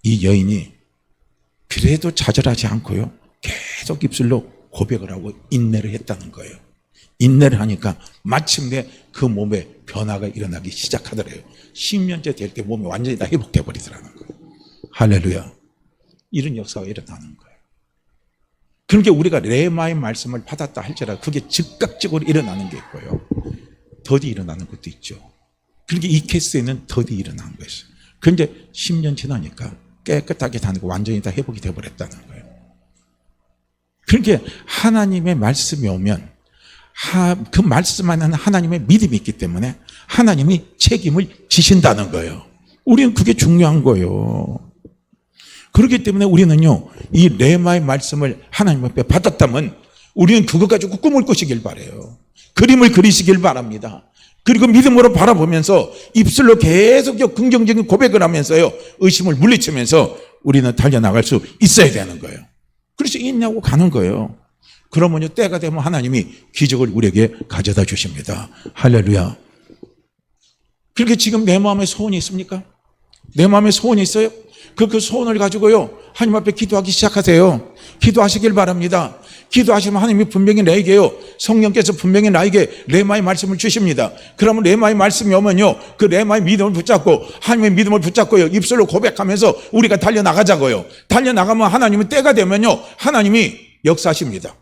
이 여인이 그래도 좌절하지 않고요. 계속 입술로 고백을 하고 인내를 했다는 거예요. 인내를 하니까 마침내 그 몸에 변화가 일어나기 시작하더래요. 10년째 될 때 몸이 완전히 다 회복돼 버리더라는 거예요. 할렐루야. 이런 역사가 일어나는 거예요. 그러니까 우리가 레마의 말씀을 받았다 할지라도 그게 즉각적으로 일어나는 게 있고요. 더디 일어나는 것도 있죠. 그러니까 이 케이스에는 더디 일어난 거였어요. 그런데 10년 지나니까 깨끗하게 다니고 완전히 다 회복이 되어버렸다는 거예요. 그러니까 하나님의 말씀이 오면 그 말씀 안에는 하나님의 믿음이 있기 때문에 하나님이 책임을 지신다는 거예요. 우리는 그게 중요한 거예요. 그렇기 때문에 우리는요 이 레마의 말씀을 하나님 앞에 받았다면 우리는 그거 가지고 꿈을 꾸시길 바라요. 그림을 그리시길 바랍니다. 그리고 믿음으로 바라보면서 입술로 계속 긍정적인 고백을 하면서요 의심을 물리치면서 우리는 달려나갈 수 있어야 되는 거예요. 그래서 인내하고 가는 거예요. 그러면요 때가 되면 하나님이 기적을 우리에게 가져다 주십니다. 할렐루야. 그렇게 지금 내 마음에 소원이 있습니까? 내 마음에 소원이 있어요? 그 소원을 가지고요 하나님 앞에 기도하기 시작하세요. 기도하시길 바랍니다. 기도하시면 하나님이 분명히 나에게요 성령께서 분명히 나에게 레마의 말씀을 주십니다. 그러면 레마의 말씀이 오면요 그 레마의 믿음을 붙잡고 하나님의 믿음을 붙잡고요 입술로 고백하면서 우리가 달려나가자고요. 달려나가면 하나님은 때가 되면요 하나님이 역사하십니다.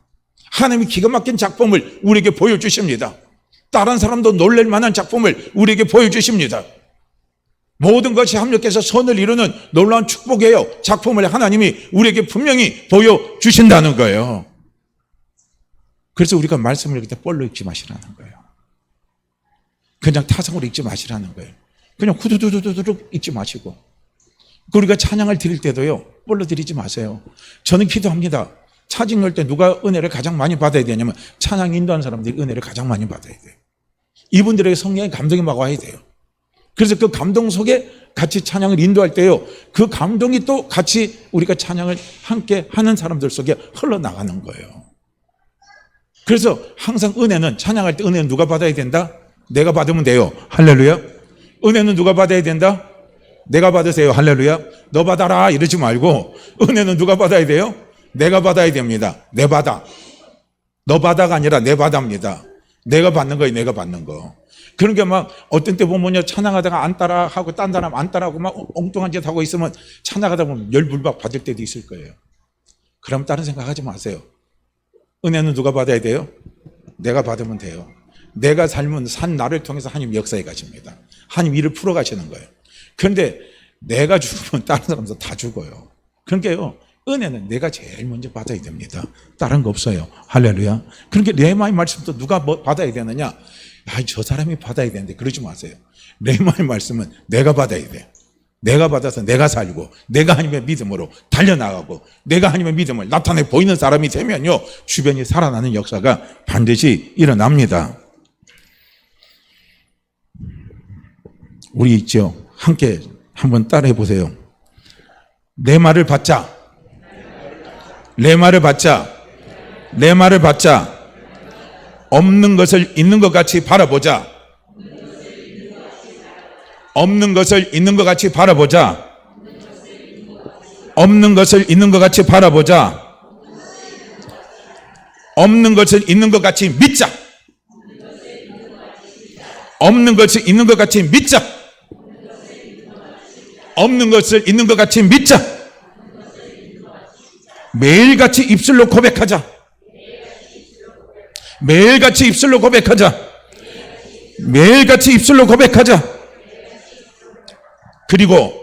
하나님이 기가 막힌 작품을 우리에게 보여주십니다. 다른 사람도 놀랄 만한 작품을 우리에게 보여주십니다. 모든 것이 합력해서 선을 이루는 놀라운 축복이에요. 작품을 하나님이 우리에게 분명히 보여주신다는 거예요. 그래서 우리가 말씀을 읽을 때 뻘로 읽지 마시라는 거예요. 그냥 타성으로 읽지 마시라는 거예요. 그냥 후두두두두둑 읽지 마시고 우리가 찬양을 드릴 때도요 뻘로 드리지 마세요. 저는 기도합니다. 차징 열 때 누가 은혜를 가장 많이 받아야 되냐면 찬양 인도하는 사람들이 은혜를 가장 많이 받아야 돼요. 이분들에게 성령의 감동이 막 와야 돼요. 그래서 그 감동 속에 같이 찬양을 인도할 때요 그 감동이 또 같이 우리가 찬양을 함께 하는 사람들 속에 흘러나가는 거예요. 그래서 항상 은혜는 찬양할 때 은혜는 누가 받아야 된다? 내가 받으면 돼요. 할렐루야. 은혜는 누가 받아야 된다? 내가 받으세요. 할렐루야. 너 받아라 이러지 말고 은혜는 누가 받아야 돼요? 내가 받아야 됩니다. 내 받아. 너 받아가 아니라 내 받아입니다. 내가 받는 거예요. 내가 받는 거. 그러니까 막 어떤 때 보면요 찬양하다가 안 따라하고 딴 사람 안 따라하고 막 엉뚱한 짓 하고 있으면 찬양하다 보면 열불박 받을 때도 있을 거예요. 그럼 다른 생각하지 마세요. 은혜는 누가 받아야 돼요? 내가 받으면 돼요. 내가 삶은 산 나를 통해서 하나님 역사에 가십니다. 하나님 일을 풀어 가시는 거예요. 그런데 내가 죽으면 다른 사람도 다 죽어요. 그러니까요 은혜는 내가 제일 먼저 받아야 됩니다. 다른 거 없어요. 할렐루야. 그러니까 레마의 말씀도 누가 뭐 받아야 되느냐? 저 사람이 받아야 되는데 그러지 마세요. 레마의 말씀은 내가 받아야 돼. 내가 받아서 내가 살고 내가 하나님의 믿음으로 달려나가고 내가 하나님의 믿음을 나타내 보이는 사람이 되면요, 주변이 살아나는 역사가 반드시 일어납니다. 우리 있죠, 함께 한번 따라해 보세요. 내 말을 받자. 내 말을 받자. 내 말을 받자. 없는 것을 있는 것 같이 바라보자. 없는 것을 있는 것 같이 바라보자. 없는 것을 있는 것 같이 바라보자. 없는 것을 있는 것 같이 믿자. 없는 것을 있는 것 같이 믿자. 없는 것을 있는 것 같이 믿자. 매일같이 입술로 고백하자. 매일같이 입술로 고백하자. 매일같이 입술로 고백하자. 그리고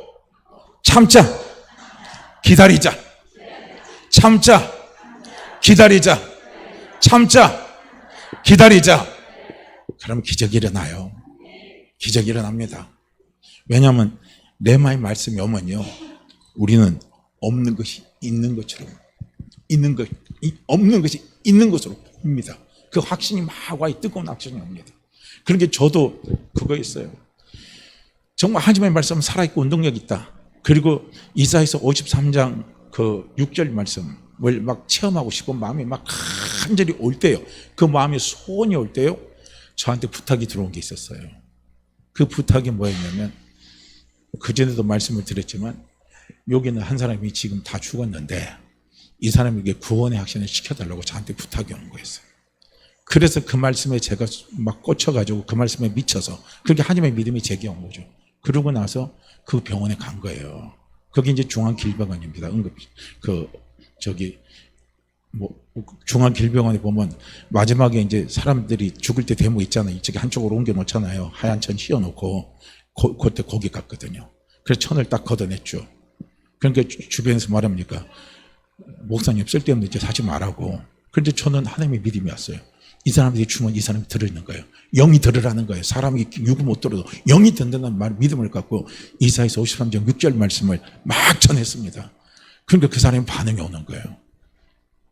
참자. 기다리자. 참자. 기다리자. 참자. 기다리자. 그럼 기적이 일어나요. 기적이 일어납니다. 왜냐하면 레마의 말씀이 오면요, 우리는 없는 것이 있는 것처럼, 있는 것, 없는 것이 있는 것으로 봅니다. 그 확신이 막 와요. 뜨거운 확신이 옵니다. 그러니까 저도 그거 있어요. 정말 하나님의 말씀은 살아있고 운동력이 있다. 그리고 이사야서 53장 그 6절 말씀을 막 체험하고 싶은 마음이 막 간절히 올 때요, 그 마음에 소원이 올 때요, 저한테 부탁이 들어온 게 있었어요. 그 부탁이 뭐였냐면, 그전에도 말씀을 드렸지만 여기는 한 사람이 지금 다 죽었는데 이 사람에게 구원의 확신을 시켜달라고 저한테 부탁이 온 거였어요. 그래서 그 말씀에 제가 막 꽂혀가지고 그 말씀에 미쳐서, 그렇게 하나님의 믿음이 제게 온 거죠. 그러고 나서 그 병원에 간 거예요. 거기 이제 중앙길병원입니다. 중앙길병원에 보면 마지막에 이제 사람들이 죽을 때 대모 있잖아요. 이쪽에 한쪽으로 옮겨 놓잖아요. 하얀 천 씌워놓고 그때 거기 갔거든요. 그래서 천을 딱 걷어냈죠. 그러니까 주변에서 말합니까? 목사님 쓸데없는 짓 하지 말라고. 그런데 저는 하나님의 믿음이 왔어요. 이 사람들이 주면 이 사람이 들으는 거예요. 영이 들으라는 거예요. 사람이 육을 못 들어도 영이 듣는다는 말, 믿음을 갖고 이사야서 53장 6절 말씀을 막 전했습니다. 그러니까 그 사람이 반응이 오는 거예요.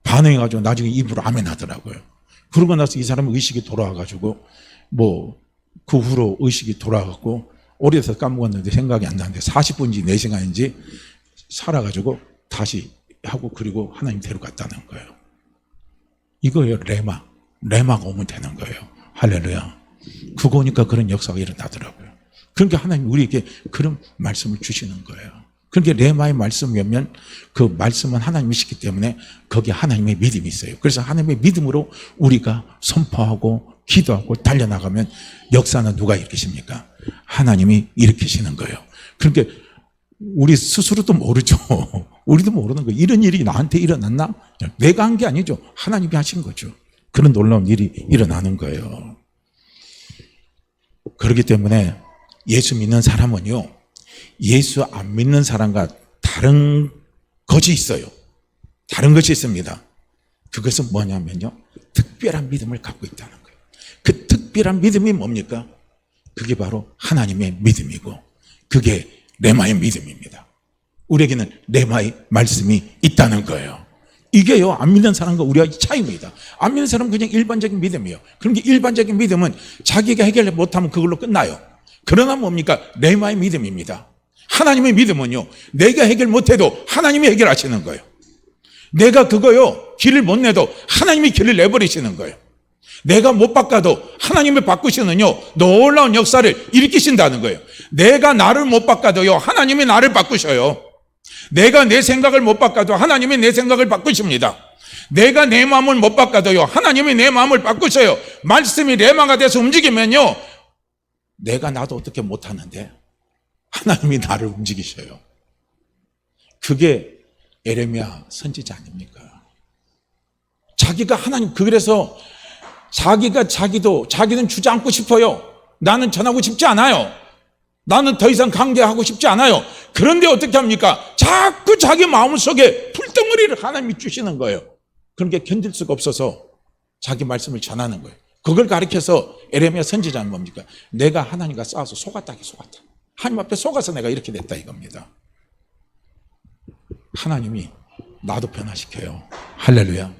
반응해가지고 나중에 입으로 아멘 하더라고요. 그러고 나서 이 사람은 의식이 돌아와가지고 그 후로 의식이 돌아갔고, 오래돼서 까먹었는데 생각이 안 나는데 40분인지 4시간인지 살아가지고 다시 하고, 그리고 하나님 데려갔다는 거예요. 이거예요. 레마가 오면 되는 거예요. 할렐루야. 그거니까 그런 역사가 일어나더라고요. 그러니까 하나님 우리에게 그런 말씀을 주시는 거예요. 그러니까 레마의 말씀이면 그 말씀은 하나님이시기 때문에 거기에 하나님의 믿음이 있어요. 그래서 하나님의 믿음으로 우리가 선포하고 기도하고 달려나가면 역사는 누가 일으키십니까? 하나님이 일으키시는 거예요. 그러니까 우리 스스로도 모르죠. 우리도 모르는 거예요. 이런 일이 나한테 일어났나? 내가 한 게 아니죠. 하나님이 하신 거죠. 그런 놀라운 일이 일어나는 거예요. 그렇기 때문에 예수 믿는 사람은요, 예수 안 믿는 사람과 다른 것이 있어요. 다른 것이 있습니다. 그것은 뭐냐면요, 특별한 믿음을 갖고 있다는 거예요. 그 특별한 믿음이 뭡니까? 그게 바로 하나님의 믿음이고, 그게 레마의 믿음입니다. 우리에게는 레마의 말씀이 있다는 거예요. 이게요, 안 믿는 사람과 우리와 차이입니다. 안 믿는 사람은 그냥 일반적인 믿음이에요. 그러니까 일반적인 믿음은 자기가 해결 못하면 그걸로 끝나요. 그러나 뭡니까? 레마의 믿음입니다. 하나님의 믿음은요, 내가 해결 못해도 하나님이 해결하시는 거예요. 내가 그거요, 길을 못 내도 하나님이 길을 내버리시는 거예요. 내가 못 바꿔도 하나님이 바꾸시는요, 놀라운 역사를 일으키신다는 거예요. 내가 나를 못 바꿔도요, 하나님이 나를 바꾸셔요. 내가 내 생각을 못 바꿔도 하나님이 내 생각을 바꾸십니다. 내가 내 마음을 못 바꿔도요, 하나님이 내 마음을 바꾸셔요. 말씀이 레마가 돼서 움직이면요, 내가 나도 어떻게 못하는데 하나님이 나를 움직이셔요. 그게 에레미야 선지자 아닙니까? 자기가 하나님, 그래서 자기는 주저앉고 싶어요. 나는 전하고 싶지 않아요. 나는 더 이상 강제하고 싶지 않아요. 그런데 어떻게 합니까? 자꾸 자기 마음속에 불덩어리를 하나님이 주시는 거예요. 그러니까 견딜 수가 없어서 자기 말씀을 전하는 거예요. 그걸 가리켜서 에레미야 선지자는 뭡니까? 내가 하나님과 싸워서 속았다. 하나님 앞에 속아서 내가 이렇게 됐다 이겁니다. 하나님이 나도 변화시켜요. 할렐루야.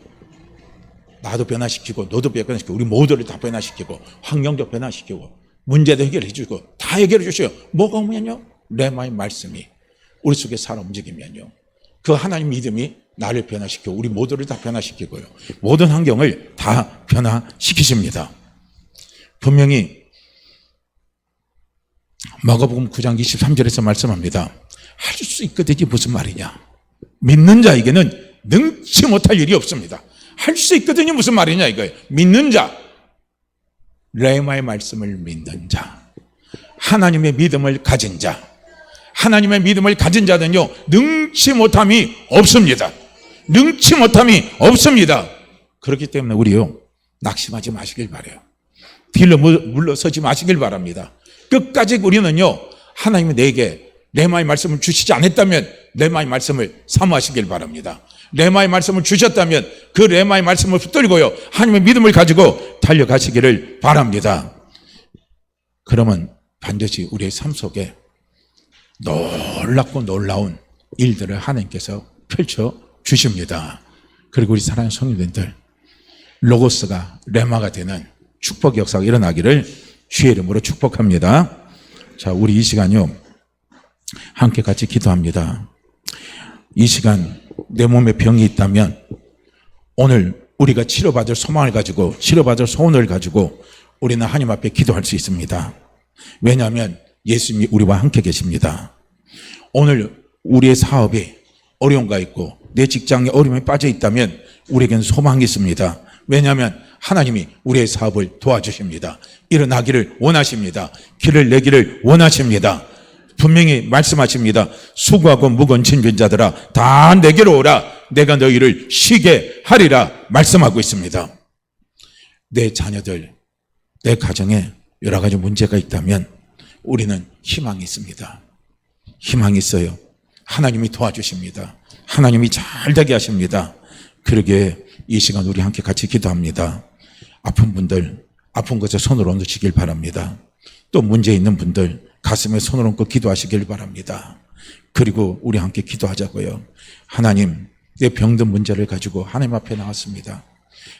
나도 변화시키고 너도 변화시키고 우리 모두를 다 변화시키고 환경도 변화시키고 문제도 해결해 주고 다 해결해 주셔요. 뭐가 오면요? 레마의 말씀이 우리 속에 살아 움직이면요. 그 하나님 믿음이 나를 변화시키고 우리 모두를 다 변화시키고요. 모든 환경을 다 변화시키십니다. 분명히 마가복음 9장 23절에서 말씀합니다. 할 수 있거든요. 무슨 말이냐? 믿는 자에게는 능치 못할 일이 없습니다. 할 수 있거든요. 무슨 말이냐 이거예요. 믿는 자, 레마의 말씀을 믿는 자, 하나님의 믿음을 가진 자, 하나님의 믿음을 가진 자는요 능치 못함이 없습니다. 능치 못함이 없습니다. 그렇기 때문에 우리요 낙심하지 마시길 바라요. 뒤로 물러서지 마시길 바랍니다. 끝까지 우리는요 하나님이 내게 레마의 말씀을 주시지 않았다면 레마의 말씀을 사모하시길 바랍니다. 레마의 말씀을 주셨다면 그 레마의 말씀을 붙들고요 하나님의 믿음을 가지고 달려가시기를 바랍니다. 그러면 반드시 우리의 삶 속에 놀랍고 놀라운 일들을 하나님께서 펼쳐 주십니다. 그리고 우리 사랑하는 성도님들 로고스가 레마가 되는 축복 역사가 일어나기를 주의 이름으로 축복합니다. 자, 우리 이 시간요 함께 같이 기도합니다. 이 시간 내 몸에 병이 있다면 오늘 우리가 치료받을 소망을 가지고 치료받을 소원을 가지고 우리는 하나님 앞에 기도할 수 있습니다. 왜냐하면 예수님이 우리와 함께 계십니다. 오늘 우리의 사업이 어려움가 있고 내 직장에 어려움이 빠져 있다면 우리에게는 소망이 있습니다. 왜냐하면 하나님이 우리의 사업을 도와주십니다. 일어나기를 원하십니다. 길을 내기를 원하십니다. 분명히 말씀하십니다. 수고하고 무거운 짐진 자들아 다 내게로 오라. 내가 너희를 쉬게 하리라 말씀하고 있습니다. 내 자녀들, 내 가정에 여러 가지 문제가 있다면 우리는 희망이 있습니다. 희망이 있어요. 하나님이 도와주십니다. 하나님이 잘 되게 하십니다. 그러기에 이 시간 우리 함께 같이 기도합니다. 아픈 분들, 아픈 것에 손을 얹으시길 바랍니다. 또 문제 있는 분들 가슴에 손을 얹고 기도하시길 바랍니다. 그리고 우리 함께 기도하자고요. 하나님, 내 병든 문제를 가지고 하나님 앞에 나왔습니다.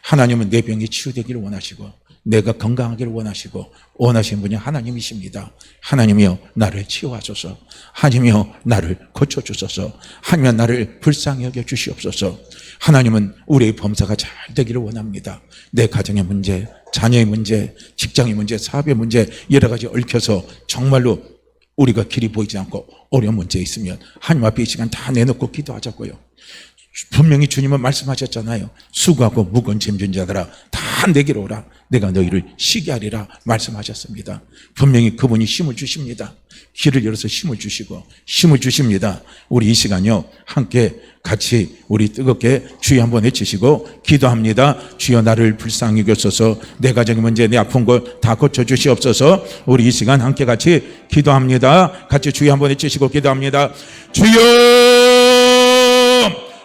하나님은 내 병이 치유되기를 원하시고 내가 건강하기를 원하시고 원하시는 분이 하나님이십니다. 하나님이여 나를 치유하소서. 하나님이여 나를 고쳐주소서. 하나님이여 나를 불쌍히 여겨 주시옵소서. 하나님은 우리의 범사가 잘 되기를 원합니다. 내 가정의 문제, 자녀의 문제, 직장의 문제, 사업의 문제 여러 가지 얽혀서 정말로 우리가 길이 보이지 않고 어려운 문제 있으면 하나님 앞에 이 시간 다 내놓고 기도하자고요. 분명히 주님은 말씀하셨잖아요. 수고하고 무거운 짐진 자들아 다 내게로 오라. 내가 너희를 쉬게 하리라 말씀하셨습니다. 분명히 그분이 힘을 주십니다. 길을 열어서 힘을 주시고 힘을 주십니다. 우리 이 시간요 함께 같이 우리 뜨겁게 주여 한번 외치시고 기도합니다. 주여 나를 불쌍히 여겨소서. 내 가정의 문제, 내 아픈 것 다 고쳐주시옵소서. 우리 이 시간 함께 같이 기도합니다. 같이 주여 한번 외치시고 기도합니다. 주여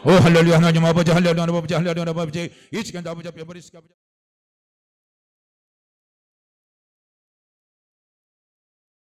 오 할렐루야. 하나님 아버지, 할렐루야 아버지, 할렐루야 아버지, 이 시간 아버지 앞에 버리시기 아버지.